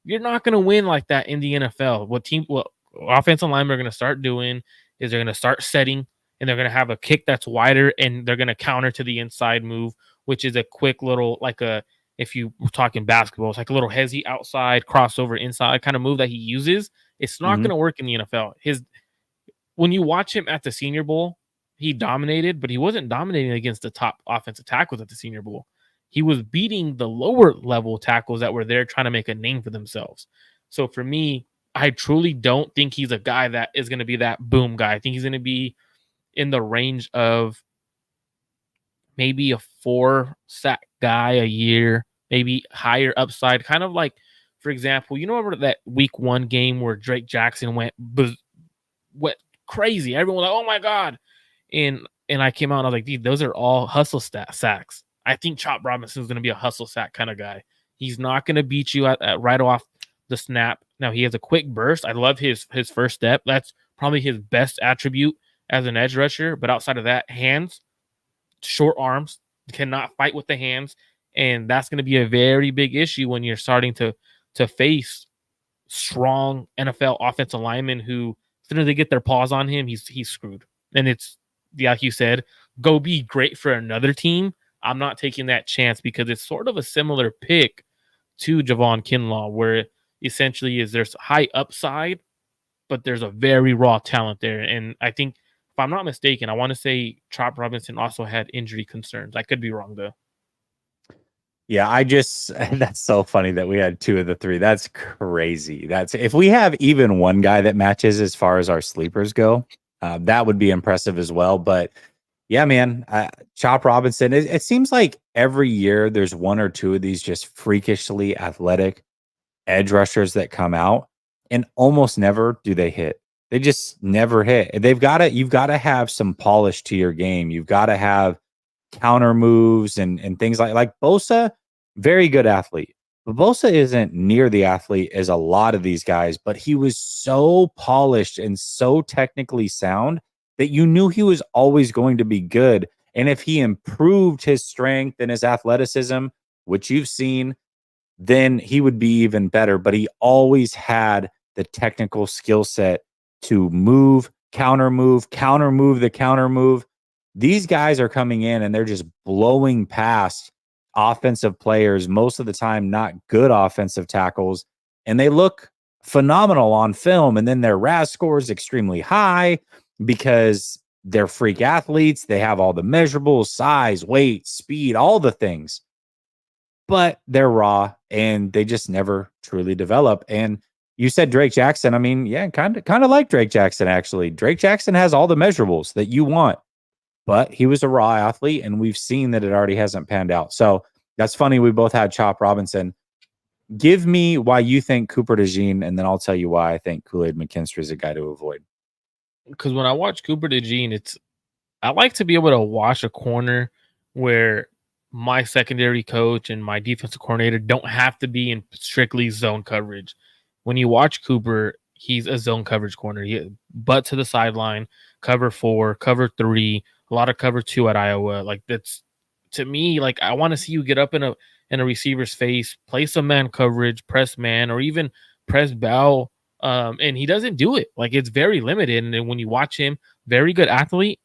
S2: you're not going to win like that in the NFL. What offensive linemen are going to start doing is they're going to start setting and they're going to have a kick that's wider and they're going to counter to the inside move, which is a quick little, if you were talking basketball, it's like a little hezzy outside, crossover inside kind of move that he uses. It's not going to work in the NFL. When you watch him at the Senior Bowl, he dominated, but he wasn't dominating against the top offensive tackles at the Senior Bowl. He was beating the lower level tackles that were there trying to make a name for themselves. So for me, I truly don't think he's a guy that is going to be that boom guy. I think he's going to be in the range of maybe a 4-sack guy a year, maybe higher upside, kind of like, for example, you know, that week 1 game where Drake Jackson went crazy. Everyone was like, oh my God. And I came out and I was like, dude, those are all hustle sacks. I think Chop Robinson is going to be a hustle sack kind of guy. He's not going to beat you at right off the snap. Now, he has a quick burst. I love his first step. That's probably his best attribute as an edge rusher. But outside of that, hands, short arms, cannot fight with the hands. And that's going to be a very big issue when you're starting to face strong NFL offensive linemen who, as soon as they get their paws on him, he's screwed. And it's, like you said, go be great for another team. I'm not taking that chance because it's sort of a similar pick to Javon Kinlaw, where essentially there's high upside, but there's a very raw talent there. And I think, if I'm not mistaken, I want to say Chop Robinson also had injury concerns. I could be wrong, though.
S1: Yeah, that's so funny that we had 2 of the 3. That's crazy. If we have even one guy that matches as far as our sleepers go, that would be impressive as well. But Yeah, man. Chop Robinson. It seems like every year there's one or two of these just freakishly athletic edge rushers that come out, and almost never do they hit. They just never hit. You've got to have some polish to your game. You've got to have counter moves and things like Bosa, very good athlete. But Bosa isn't near the athlete as a lot of these guys, but he was so polished and so technically sound that you knew he was always going to be good. And if he improved his strength and his athleticism, which you've seen, then he would be even better. But he always had the technical skill set to move, counter move, the counter move. These guys are coming in and they're just blowing past offensive players, most of the time, not good offensive tackles. And they look phenomenal on film. And then their RAS score is extremely high because they're freak athletes. They have all the measurables, size, weight, speed, all the things. But they're raw and they just never truly develop. And you said Drake Jackson. I mean, yeah, kind of like Drake Jackson, actually. Drake Jackson has all the measurables that you want, but he was a raw athlete, and we've seen that it already hasn't panned out. So that's funny. We both had Chop Robinson. Give me why you think Cooper DeJean, and then I'll tell you why I think Kool-Aid McKinstry is a guy to avoid.
S2: Because when I watch Cooper DeJean, I like to be able to watch a corner where my secondary coach and my defensive coordinator don't have to be in strictly zone coverage. When you watch Cooper, he's a zone coverage corner. He butt to the sideline, cover 4, cover 3, a lot of cover 2 at Iowa. Like, that's, to me, like, I want to see you get up in a receiver's face, play some man coverage, press man, or even press bow. And he doesn't do it. Like, it's very limited. And then when you watch him, very good athlete,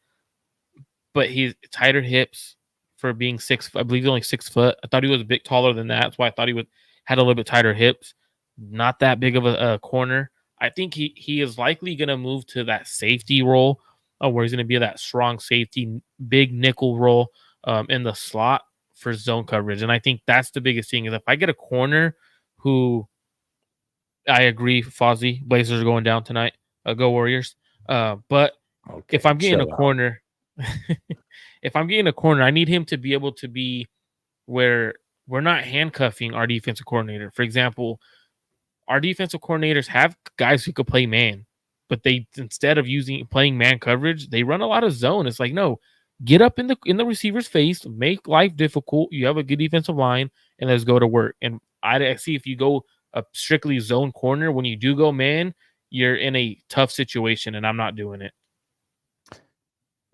S2: but he's tighter hips for being 6. I believe he's only 6 foot. I thought he was a bit taller than that. That's why I thought he had a little bit tighter hips. Not that big of a corner. I think he is likely going to move to that safety role, where he's going to be that strong safety, big nickel role in the slot for zone coverage. And I think that's the biggest thing is if I get a corner who, I agree, Fozzie, Blazers are going down tonight. Go Warriors. But
S1: Okay,
S2: if I'm getting a corner, if I'm getting a corner, I need him to be able to be where we're not handcuffing our defensive coordinator. For example, our defensive coordinators have guys who could play man, but they, instead of playing man coverage, they run a lot of zone. It's like, no, get up in the receiver's face, make life difficult. You have a good defensive line, and let's go to work. And I see if you go a strictly zone corner, when you do go man, you're in a tough situation, and I'm not doing it.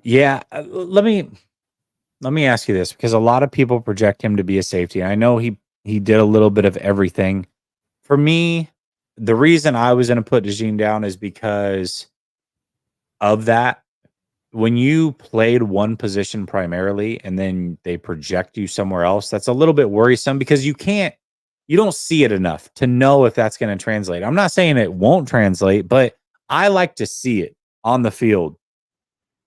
S1: Yeah, let me ask you this, because a lot of people project him to be a safety. I know he did a little bit of everything. For me, the reason I was going to put DeJean down is because of that. When you played one position primarily and then they project you somewhere else, that's a little bit worrisome because you don't see it enough to know if that's going to translate. I'm not saying it won't translate, but I like to see it on the field,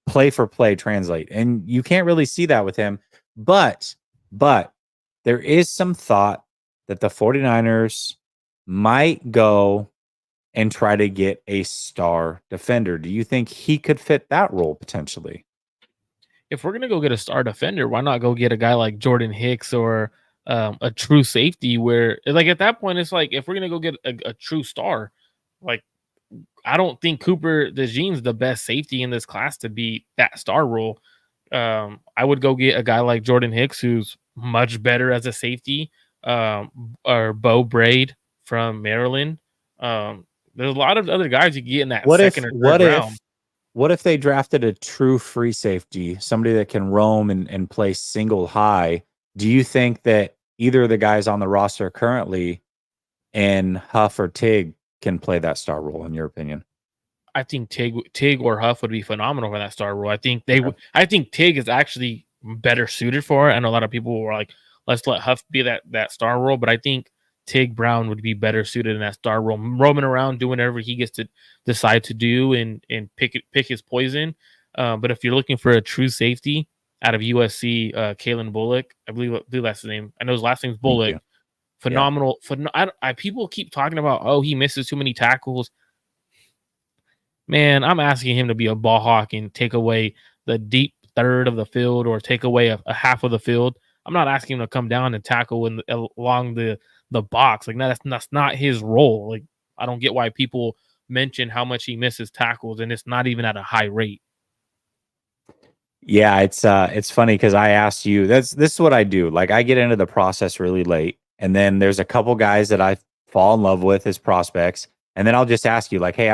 S1: play for play translate. And you can't really see that with him. But there is some thought that the 49ers might go and try to get a star defender. Do you think he could fit that role potentially?
S2: If we're gonna go get a star defender, why not go get a guy like Jordan Hicks or a true safety? Where, like, at that point, it's like, if we're gonna go get a true star, like, I don't think Cooper DeJean's the best safety in this class to be that star role. I would go get a guy like Jordan Hicks, who's much better as a safety, or Bo Braid from Maryland. There's a lot of other guys you can get in that second or third round.
S1: What if they drafted a true free safety, somebody that can roam and play single high? Do you think that either of the guys on the roster currently and Huff or Tig can play that star role, in your opinion?
S2: I think Tig or Huff would be phenomenal for that star role. I think I think Tig is actually better suited for it. I know a lot of people were like, let's let Huff be that star role, but I think Tig Brown would be better suited in that star role, roaming around, doing whatever he gets to decide to do and pick his poison. But if you're looking for a true safety out of USC, Kalen Bullock, I believe that's his name. I know his last name's Bullock. Phenomenal. People keep talking about, oh, he misses too many tackles. Man, I'm asking him to be a ball hawk and take away the deep third of the field or take away a half of the field. I'm not asking him to come down and tackle along the box. Like that's not his role. Like I don't get why people mention how much he misses tackles and it's not even at a high rate.
S1: Yeah, it's funny because I asked you. This is what I do. Like I get into the process really late, and then there's a couple guys that I fall in love with as prospects, and then I'll just ask you, like, hey,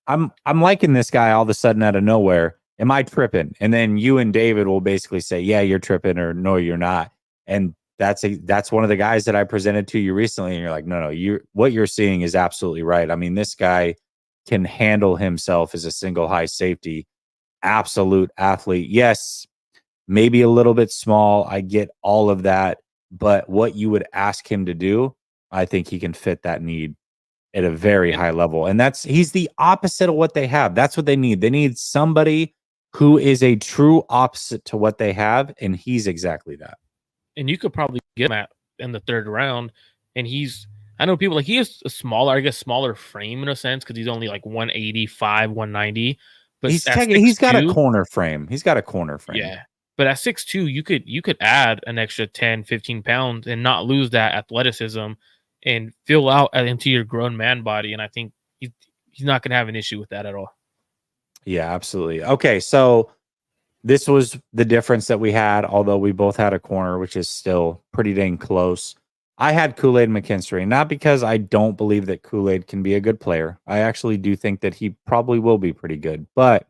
S1: I'm liking this guy all of a sudden out of nowhere. Am I tripping? And then you and David will basically say, yeah, you're tripping, or no, you're not. And that's one of the guys that I presented to you recently, and you're like, no, what you're seeing is absolutely right. I mean, this guy can handle himself as a single high safety, absolute athlete. Yes, maybe a little bit small. I get all of that. But what you would ask him to do, I think he can fit that need at a very high level. And he's the opposite of what they have. That's what they need. They need somebody who is a true opposite to what they have. And he's exactly that.
S2: And you could probably get him in the third round. And I know people like he has a smaller, I guess, smaller frame in a sense because he's only like 185, 190. But
S1: He's got a corner frame. He's got a corner frame.
S2: Yeah. But at 6'2", you could add an extra 10, 15 pounds and not lose that athleticism and fill out into your grown man body. And I think he's not going to have an issue with that at all.
S1: Yeah, absolutely. Okay, so this was the difference that we had, although we both had a corner, which is still pretty dang close. I had Kool-Aid McKinstry, not because I don't believe that Kool-Aid can be a good player. I actually do think that he probably will be pretty good. But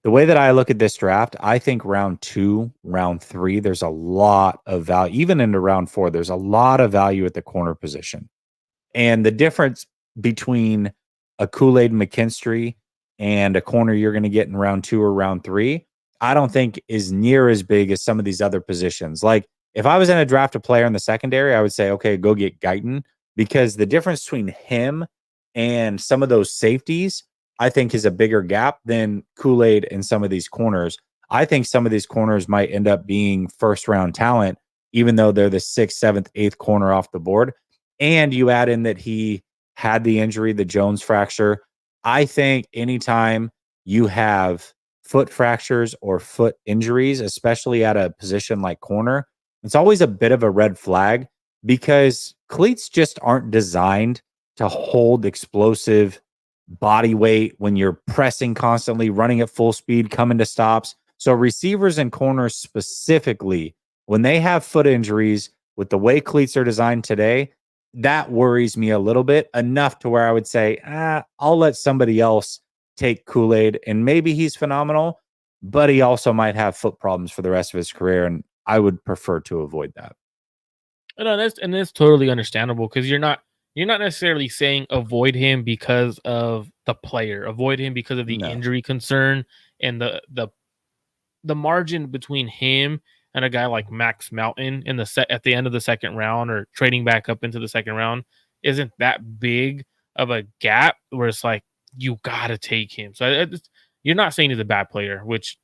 S1: the way that I look at this draft, I think round 2, round 3, there's a lot of value. Even into round 4, there's a lot of value at the corner position. And the difference between a Kool-Aid McKinstry and a corner you're going to get in round 2 or round 3, I don't think is near as big as some of these other positions. Like if I was going to draft a player in the secondary, I would say, okay, go get Guyton, because the difference between him and some of those safeties, I think, is a bigger gap than Kool-Aid and some of these corners. I think some of these corners might end up being first round talent, even though they're the 6th, 7th, 8th corner off the board. And you add in that he had the injury, the Jones fracture. I think anytime you have foot fractures or foot injuries, especially at a position like corner, it's always a bit of a red flag because cleats just aren't designed to hold explosive body weight when you're pressing constantly, running at full speed, coming to stops. So receivers and corners specifically, when they have foot injuries with the way cleats are designed today, that worries me a little bit, enough to where I would say, I'll let somebody else take Kool-Aid, and maybe he's phenomenal, but he also might have foot problems for the rest of his career, and I would prefer to avoid that.
S2: No, that's totally understandable because you're not necessarily saying avoid him because of the player, avoid him because of the injury concern and the margin between him and a guy like Max Mountain in at the end of the second round or trading back up into the second round isn't that big of a gap where it's like you gotta take him. So you're not saying he's a bad player, which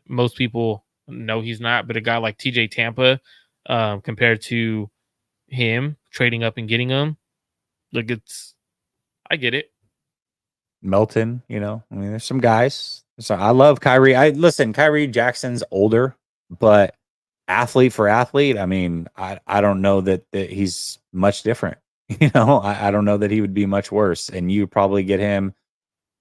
S2: most people know he's not. But a guy like TJ Tampa, compared to him trading up and getting him, like I get it.
S1: Melton, I mean, there's some guys. So I love Kyrie. Kyrie Jackson's older, but athlete for athlete, I mean, I don't know that he's much different. I don't know that he would be much worse. And you probably get him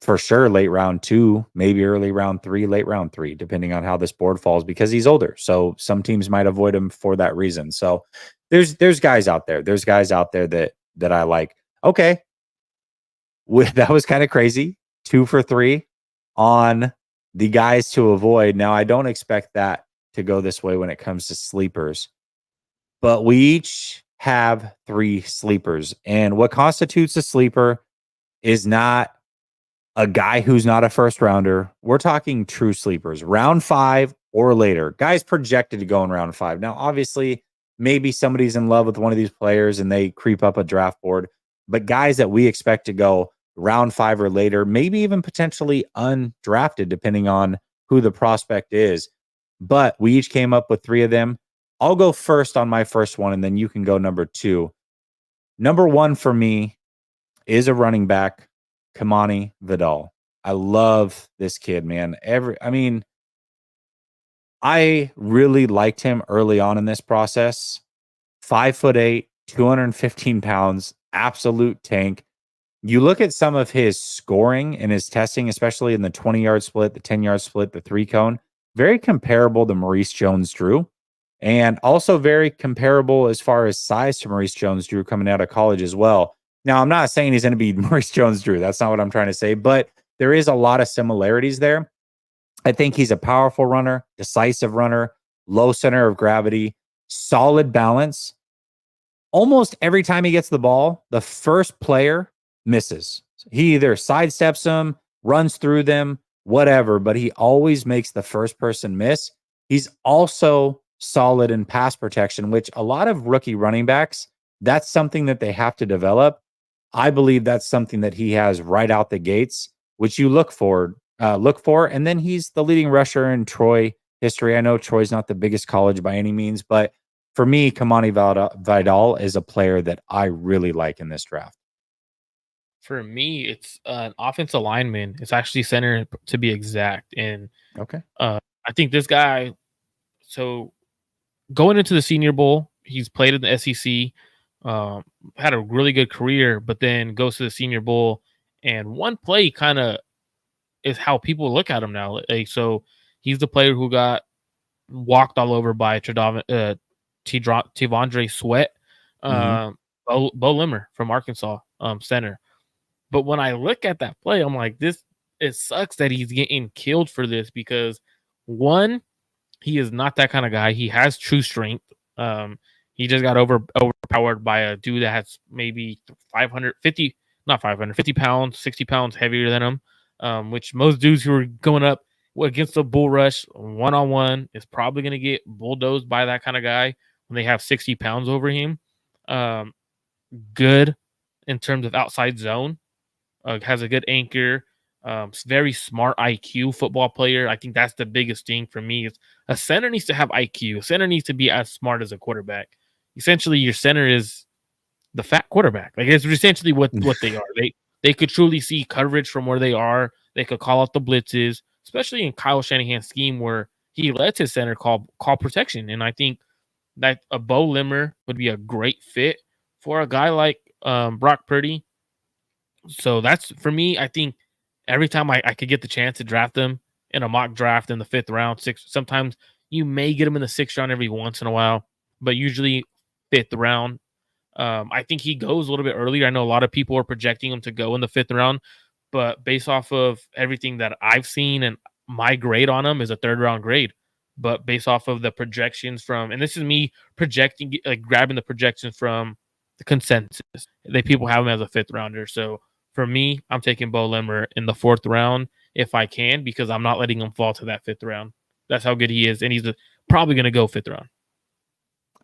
S1: for sure late round 2, maybe early round 3, late round 3, depending on how this board falls, because he's older. So some teams might avoid him for that reason. So there's guys out there. There's guys out there that I like. Okay. That was kind of crazy. 2 for 3 on the guys to avoid. Now, I don't expect that to go this way when it comes to sleepers, but we each have 3 sleepers. And what constitutes a sleeper is not a guy who's not a first rounder. We're talking true sleepers, round 5 or later. Guys projected to go in round 5. Now, obviously, maybe somebody's in love with one of these players and they creep up a draft board, but guys that we expect to go round 5 or later, maybe even potentially undrafted, depending on who the prospect is. But we each came up with 3 of them. I'll go first on my first one, and then you can go number 2. Number 1 for me is a running back, Kamani Vidal. I love this kid, man. I really liked him early on in this process. 5'8", 215 pounds, absolute tank. You look at some of his scoring and his testing, especially in the 20-yard split, the 10-yard split, the three cone, very comparable to Maurice Jones-Drew, and also very comparable as far as size to Maurice Jones-Drew coming out of college as well. Now, I'm not saying he's going to be Maurice Jones-Drew. That's not what I'm trying to say, but there is a lot of similarities there. I think he's a powerful runner, decisive runner, low center of gravity, solid balance. Almost every time he gets the ball, the first player misses. He either sidesteps them, runs through them, whatever, but he always makes the first person miss. He's also solid in pass protection, which a lot of rookie running backs, that's something that they have to develop. I believe that's something that he has right out the gates, which you look for. And then he's the leading rusher in Troy history. I know Troy's not the biggest college by any means, but for me, Kamani Vidal is a player that I really like in this draft.
S2: For me, it's an offensive lineman. It's actually center to be exact. And
S1: okay,
S2: I think this guy, so going into the Senior Bowl, he's played in the SEC, had a really good career, but then goes to the Senior Bowl, and one play kind of is how people look at him now. Like, so he's the player who got walked all over by T'Vondre Sweat, Bo Limmer from Arkansas, center. But when I look at that play, I'm like, it sucks that he's getting killed for this because one, he is not that kind of guy. He has true strength. He just got overpowered by a dude that has maybe 550, not 550 pounds, 60 pounds heavier than him. Which most dudes who are going up against a bull rush one-on-one is probably going to get bulldozed by that kind of guy when they have 60 pounds over him. Good in terms of outside zone. Has a good anchor, very smart IQ football player. I think that's the biggest thing for me is a center needs to have IQ. A center needs to be as smart as a quarterback. Essentially, your center is the fat quarterback. Like it's essentially what they are. They could truly see coverage from where they are. They could call out the blitzes, especially in Kyle Shanahan's scheme where he lets his center call protection. And I think that a Bo Limmer would be a great fit for a guy like Brock Purdy. So that's for me. I think every time I could get the chance to draft them in a mock draft in the 5th round, sometimes you may get them in the 6th round every once in a while, but usually 5th round. I think he goes a little bit earlier. I know a lot of people are projecting him to go in the 5th round, but based off of everything that I've seen and my grade on him is a 3rd round grade. But based off of the projections from, and this is me projecting, like grabbing the projections from the consensus, people have him as a 5th rounder. So for me, I'm taking Bo Limmer in the 4th round if I can, because I'm not letting him fall to that 5th round. That's how good he is, and he's probably going to go 5th round.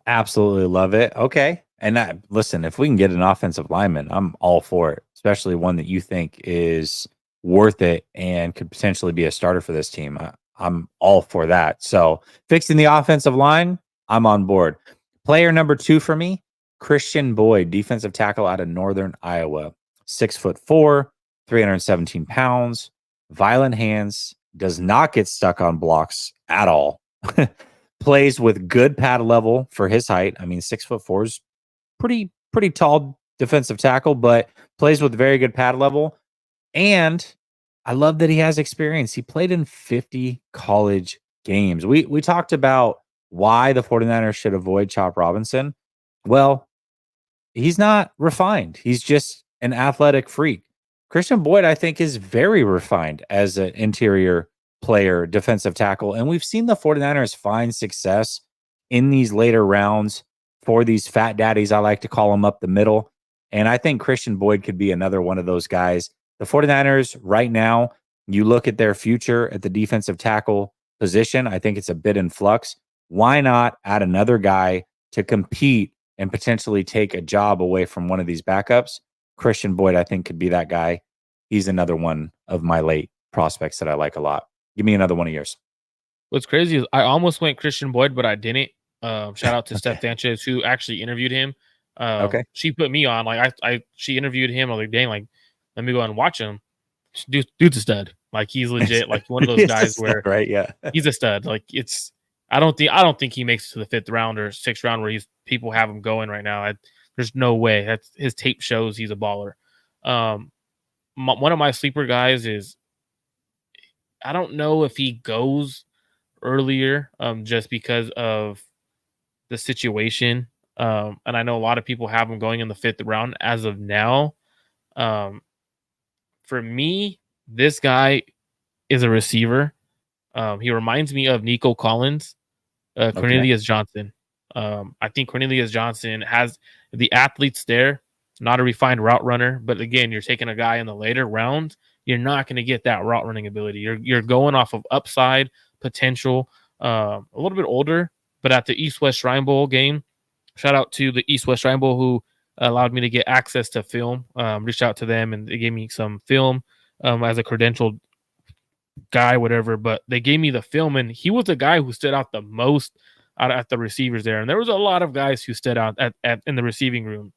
S1: Absolutely love it. Okay. And listen, if we can get an offensive lineman, I'm all for it, especially one that you think is worth it and could potentially be a starter for this team. I'm all for that. So fixing the offensive line, I'm on board. Player number 2 for me, Christian Boyd, defensive tackle out of Northern Iowa. 6'4", 317 pounds, violent hands, does not get stuck on blocks at all. Plays with good pad level for his height. I mean, 6'4" is pretty tall defensive tackle, but plays with very good pad level. And I love that he has experience. He played in 50 college games. We talked about why the 49ers should avoid Chop Robinson. Well, he's not refined. He's just an athletic freak. Christian Boyd, I think, is very refined as an interior player, defensive tackle. And we've seen the 49ers find success in these later rounds for these fat daddies, I like to call them, up the middle. And I think Christian Boyd could be another one of those guys. The 49ers right now, you look at their future at the defensive tackle position, I think it's a bit in flux. Why not add another guy to compete and potentially take a job away from one of these backups? Christian Boyd, I think, could be that guy. He's another one of my late prospects that I like a lot. Give me another one of yours.
S2: What's crazy is I almost went Christian Boyd, but I didn't. Shout out to Steph Sanchez, who actually interviewed him.
S1: Okay.
S2: She put me on. Like she interviewed him. I was like, dang, like let me go and watch him. Dude's a stud. Like he's legit. Like one of those guys where
S1: right, yeah,
S2: he's a stud. Like it's I don't think he makes it to the 5th round or 6th round where people have him going right now. There's no way. That's his tape shows he's a baller. One of my sleeper guys is, I don't know if he goes earlier, just because of the situation. And I know a lot of people have him going in the 5th round as of now. Um, for me, this guy is a receiver. He reminds me of Nico Collins,
S1: Okay.
S2: Cornelius Johnson. I think Cornelius Johnson has the athletes there, not a refined route runner. But again, you're taking a guy in the later rounds. You're not going to get that route running ability. You're going off of upside potential. A little bit older, but at the East West Shrine Bowl game, shout out to the East West Shrine Bowl who allowed me to get access to film. Reached out to them and they gave me some film as a credentialed guy, whatever. But they gave me the film, and he was the guy who stood out the most out at the receivers there. And there was a lot of guys who stood out at in the receiving room.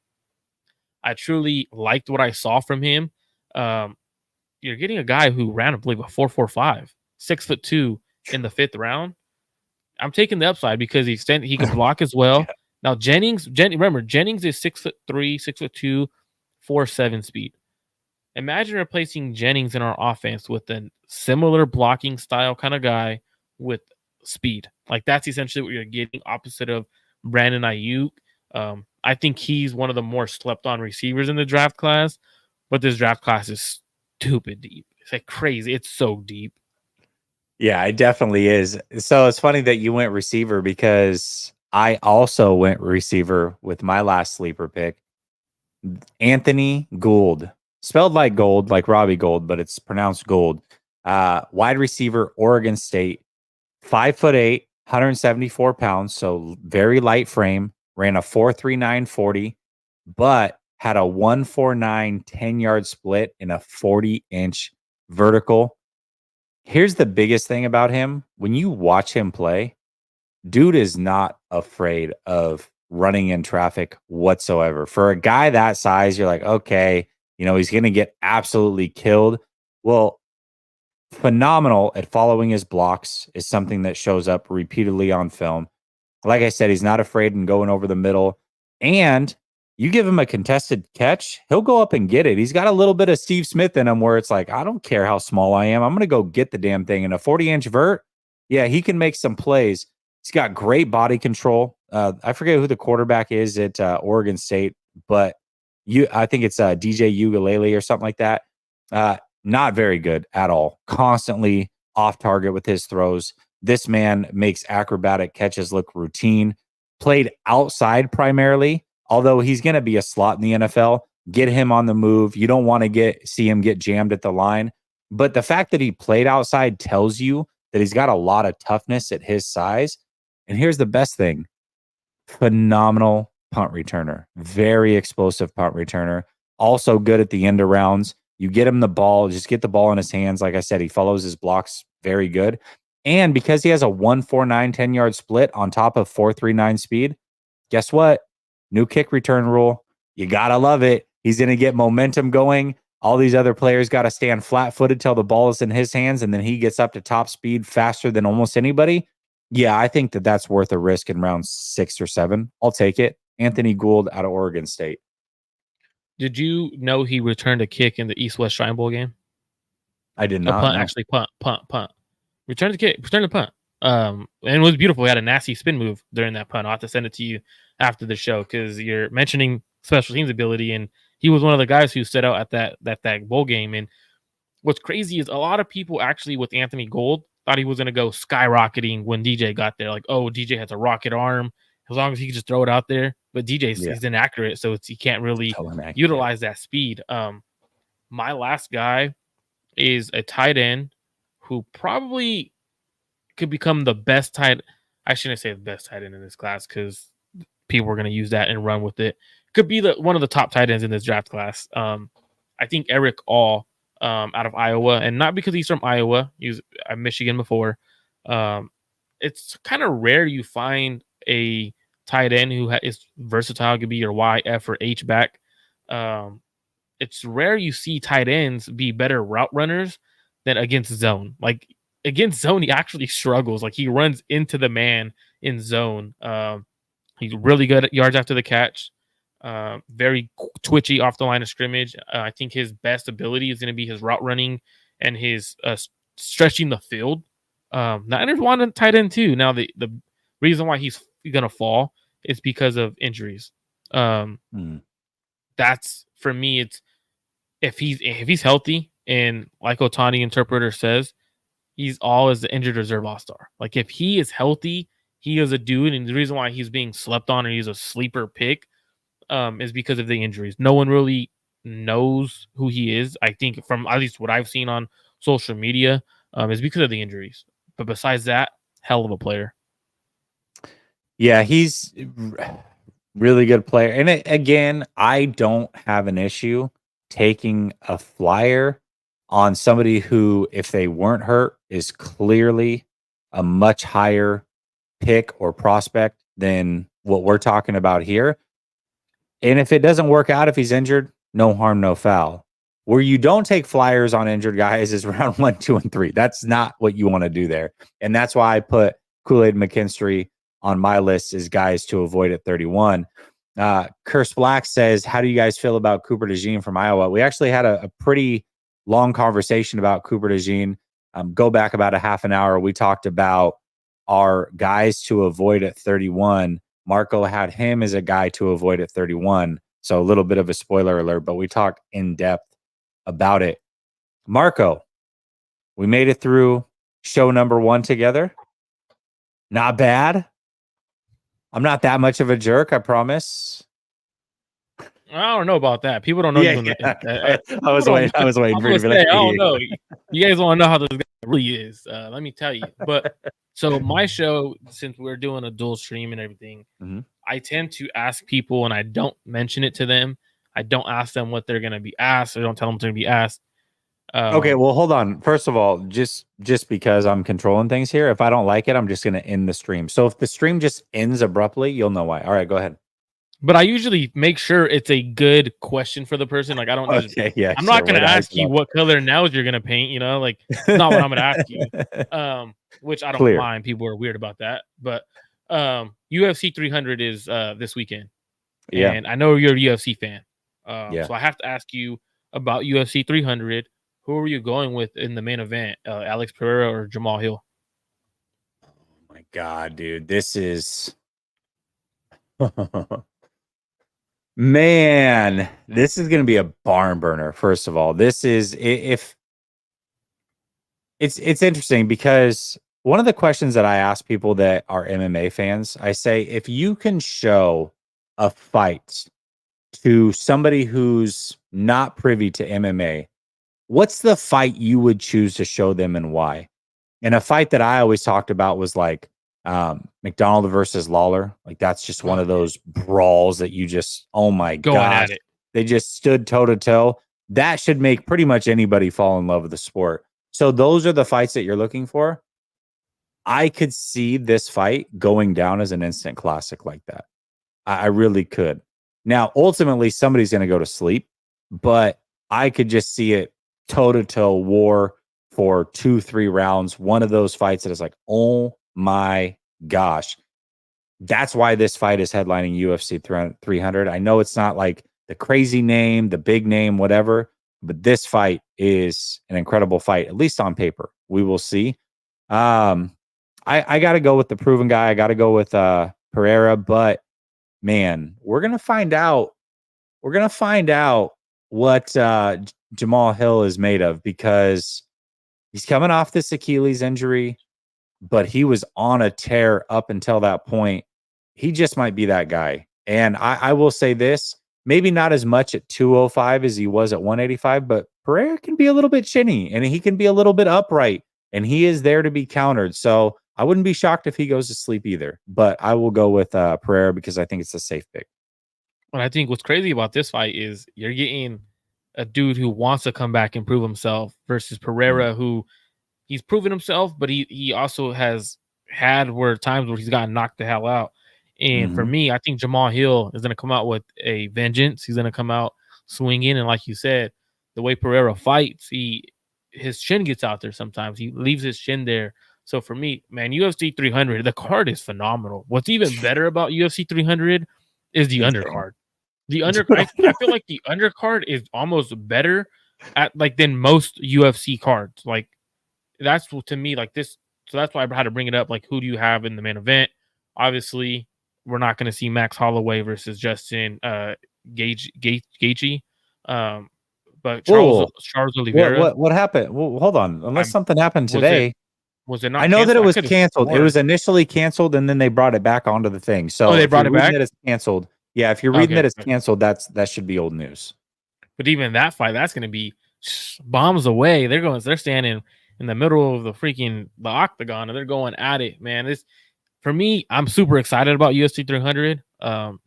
S2: I truly liked what I saw from him. You're getting a guy who ran, I believe, a 4.45, 6'2" in the 5th round. I'm taking the upside because he can block as well.
S1: Yeah.
S2: Now remember Jennings is 6'3", 6'2", 4.7 speed. Imagine replacing Jennings in our offense with a similar blocking style kind of guy with speed. Like that's essentially what you're getting, opposite of Brandon Ayuk. I think he's one of the more slept on receivers in the draft class, but this draft class is stupid deep. It's like crazy. It's so deep.
S1: Yeah, it definitely is. So it's funny that you went receiver because I also went receiver with my last sleeper pick. Anthony Gould, spelled like gold, like Robbie Gould, but it's pronounced gold. Wide receiver, Oregon State, 5'8", 174 pounds, so very light frame. Ran a 4.39 40, but had a 1.49 10-yard split in a 40-inch vertical. Here's the biggest thing about him: when you watch him play, dude is not afraid of running in traffic whatsoever. For a guy that size, you're like, okay, he's going to get absolutely killed. Well, phenomenal at following his blocks is something that shows up repeatedly on film. Like I said, he's not afraid in going over the middle. And you give him a contested catch, he'll go up and get it. He's got a little bit of Steve Smith in him where it's like, I don't care how small I am. I'm going to go get the damn thing. And a 40-inch vert, yeah, he can make some plays. He's got great body control. I forget who the quarterback is at Oregon State, but I think it's DJ Ugalele or something like that. Not very good at all. Constantly off target with his throws. This man makes acrobatic catches look routine. Played outside primarily, although he's going to be a slot in the NFL. Get him on the move. You don't want to see him get jammed at the line. But the fact that he played outside tells you that he's got a lot of toughness at his size. And here's the best thing: phenomenal punt returner. Very explosive punt returner. Also good at the end of rounds. You get him the ball, just get the ball in his hands. Like I said, he follows his blocks very good. And because he has a 1.49 10-yard split on top of 4.39 speed, guess what? New kick return rule. You got to love it. He's going to get momentum going. All these other players got to stand flat-footed till the ball is in his hands, and then he gets up to top speed faster than almost anybody. Yeah, I think that's worth a risk in round 6 or 7. I'll take it. Anthony Gould out of Oregon State.
S2: Did you know he returned a kick in the East West Shrine Bowl game?
S1: I did
S2: A
S1: not
S2: punt,
S1: know.
S2: actually, punt. Returned the kick, returned the punt. And it was beautiful. He had a nasty spin move during that punt. I'll have to send it to you after the show because you're mentioning special teams ability, and he was one of the guys who stood out at that bowl game. And what's crazy is a lot of people actually with Anthony Gould thought he was going to go skyrocketing when DJ got there. Like, oh, DJ has a rocket arm as long as he can just throw it out there. But DJ's he's inaccurate, so he can't really utilize that speed. My last guy is a tight end who probably could become the best tight. I shouldn't say the best tight end in this class because people are going to use that and run with it. Could be one of the top tight ends in this draft class. I think Eric All out of Iowa, and not because he's from Iowa. He was at Michigan before. It's kind of rare you find a tight end who is versatile. Could be your Y, F, or H back. It's rare you see tight ends be better route runners than against zone. Like against zone, he actually struggles. Like he runs into the man in zone. He's really good at yards after the catch. Very twitchy off the line of scrimmage. I think his best ability is going to be his route running and his stretching the field. Niners want a tight end too. Now the reason why he's going to fall is because of injuries. That's for me. It's if he's healthy and like Otani interpreter says, he's always the injured reserve all-star. Like if he is healthy, he is a dude, and the reason why he's being slept on or he's a sleeper pick is because of the injuries. No one really knows who he is. I think from at least what I've seen on social media is because of the injuries. But besides that, hell of a player.
S1: Yeah, he's really good player. And again, I don't have an issue taking a flyer on somebody who, if they weren't hurt, is clearly a much higher pick or prospect than what we're talking about here. And if it doesn't work out, if he's injured, no harm, no foul. Where you don't take flyers on injured guys is round 1, 2, and 3. That's not what you want to do there. And that's why I put Kool-Aid McKinstry on my list as guys to avoid at 31. Curse Black says, how do you guys feel about Cooper DeJean from Iowa? We actually had a pretty long conversation about Cooper DeJean. Go back about a half an hour. We talked about our guys to avoid at 31. Marco had him as a guy to avoid at 31. So a little bit of a spoiler alert, but we talked in depth about it. Marco, we made it through show number 1 together. Not bad. I'm not that much of a jerk, I promise.
S2: I don't know about that. People don't know you.
S1: I was waiting for you to be like,
S2: I don't know. You guys want to know how this guy really is. Let me tell you. But so my show, since we're doing a dual stream and everything, I tend to ask people, and I don't mention it to them. I don't ask them what they're going to be asked. I don't tell them to be asked.
S1: Okay, well, hold on. First of all, just because I'm controlling things here, if I don't like it, I'm just going to end the stream. So if the stream just ends abruptly, you'll know why. All right, go ahead.
S2: But I usually make sure it's a good question for the person. Like I don't. I'm not going to ask you what color nails you're going to paint. You know, like it's not what I'm going to ask you. Which I don't mind. People are weird about that. But UFC 300 is this weekend.
S1: Yeah,
S2: and I know you're a UFC fan.
S1: Yeah.
S2: So I have to ask you about UFC 300. Who are you going with in the main event? Alex Pereira or Jamal Hill?
S1: Oh my God, dude, this is. Man, this is going to be a barn burner. First of all, this is if it's interesting because one of the questions that I ask people that are MMA fans, I say, if you can show a fight to somebody who's not privy to MMA, what's the fight you would choose to show them and why? And a fight that I always talked about was like McDonald versus Lawler. Like that's just one of those brawls that you just, oh my God, they just stood toe to toe. That should make pretty much anybody fall in love with the sport. So those are the fights that you're looking for. I could see this fight going down as an instant classic like that. I really could. Now, ultimately, somebody's going to go to sleep, but I could just see it toe-to-toe war for 2-3 rounds. One of those fights that is like, oh my gosh. That's why this fight is headlining UFC 300. I know it's not like the crazy name, the big name, whatever, but this fight is an incredible fight, at least on paper. We will see. I got to go with the proven guy. I got to go with Pereira, but man, we're going to find out. We're going to find out what Jamal Hill is made of because he's coming off this Achilles injury, but he was on a tear up until that point. He just might be that guy. And I will say this, maybe not as much at 205 as he was at 185, but Pereira can be a little bit chinny and he can be a little bit upright and he is there to be countered. So I wouldn't be shocked if he goes to sleep either, but I will go with Pereira because I think it's a safe pick.
S2: And I think what's crazy about this fight is you're getting a dude who wants to come back and prove himself versus Pereira, who he's proven himself, but he also has had times where he's gotten knocked the hell out. And for me, I think Jamal Hill is going to come out with a vengeance. He's going to come out swinging. And like you said, the way Pereira fights, he his chin gets out there sometimes. He leaves his chin there. So for me, man, UFC 300, the card is phenomenal. What's even better about UFC 300 is the
S1: Insane.
S2: undercard. I feel like the undercard is almost better at like than most UFC cards. Like that's to me like this. So that's why I had to bring it up. Like, who do you have in the main event? Obviously, we're not going to see Max Holloway versus Justin Gaethje. But Charles Oliveira.
S1: What happened? Well, hold on. Unless
S2: I'm
S1: something happened
S2: was it
S1: today.
S2: was it not
S1: I know that it
S2: canceled? I
S1: was
S2: could have
S1: canceled. It
S2: sworn.
S1: was initially canceled, and then they brought it back onto the thing. So
S2: Oh, they
S1: if
S2: brought
S1: you're
S2: it
S1: reading
S2: back?
S1: that it's canceled, yeah, if you're reading
S2: Okay.
S1: that it's canceled, that should be old news.
S2: But even that fight, that's going to be bombs away. They're standing in the middle of the octagon, and they're going at it, man. This for me, I'm super excited about UFC 300.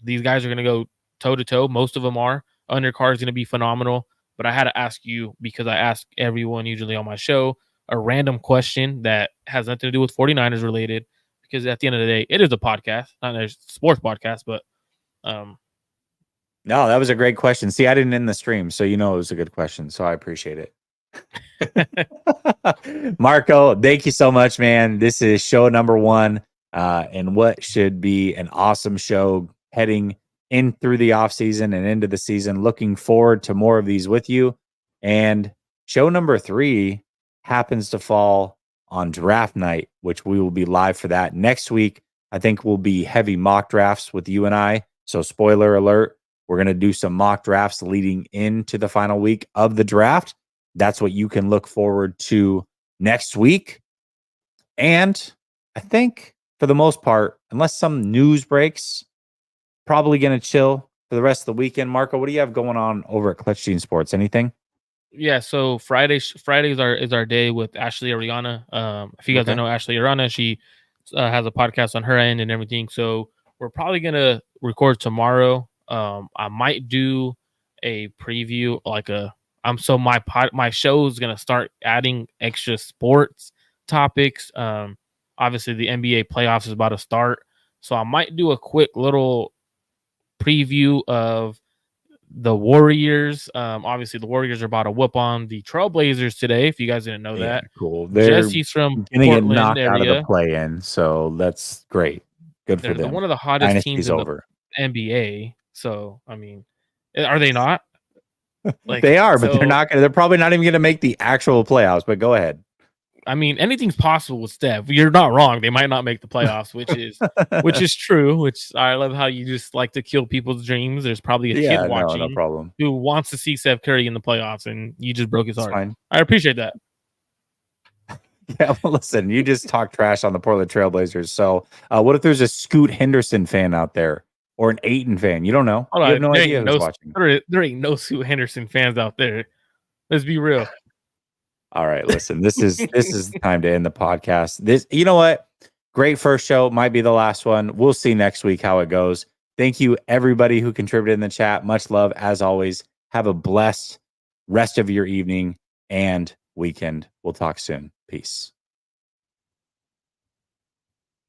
S2: These guys are going to go toe to toe. Most of them are. Undercard is going to be phenomenal. But I had to ask you, because I ask everyone usually on my show a random question that has nothing to do with 49ers related. Because at the end of the day, it is a podcast, not a sports podcast. But
S1: no, that was a great question. See, I didn't end the stream, so it was a good question. So I appreciate it. Marco, thank you so much, man. This is show number 1, and what should be an awesome show heading in through the off season and into the season. Looking forward to more of these with you. And show number 3 happens to fall on draft night, which we will be live for that next week. I think we'll be heavy mock drafts with you and I. So spoiler alert, we're going to do some mock drafts leading into the final week of the draft. That's what you can look forward to next week. And I think for the most part, unless some news breaks, probably going to chill for the rest of the weekend. Marco, what do you have going on over at Clutch Gene Sports? Anything?
S2: Yeah, so Friday is our day with Ashley Ariana. If you guys don't know Ashley Ariana, she has a podcast on her end and everything. So we're probably gonna record tomorrow. I might do a preview, my show is gonna start adding extra sports topics. Obviously the NBA playoffs is about to start, so I might do a quick little preview of the Warriors. Obviously the Warriors are about to whoop on the Trailblazers today. If you guys didn't know that,
S1: cool. They're
S2: Jesse's from
S1: gonna get
S2: Portland
S1: knocked out of
S2: area.
S1: the play-in, so that's great. Good for them.
S2: One of the hottest
S1: Dynasty's
S2: teams in
S1: over.
S2: the NBA. So I mean, are they not?
S1: Like they are, but they're not gonna. They're probably not even gonna make the actual playoffs. But go ahead.
S2: I mean, anything's possible with Steph. You're not wrong. They might not make the playoffs, which is true. Which I love how you just like to kill people's dreams. There's probably a kid watching
S1: no problem.
S2: who wants to see Steph Curry in the playoffs, and you just broke his heart.
S1: Fine.
S2: I appreciate that.
S1: Yeah, well, listen, you just talk trash on the Portland Trailblazers. So, what if there's a Scoot Henderson fan out there or an Ayton fan? You don't know. You have no idea who's watching.
S2: There ain't no Scoot Henderson fans out there. Let's be real.
S1: All right, listen, this is the time to end the podcast. You know what? Great first show. Might be the last one. We'll see next week how it goes. Thank you, everybody who contributed in the chat. Much love, as always. Have a blessed rest of your evening and weekend. We'll talk soon. Peace.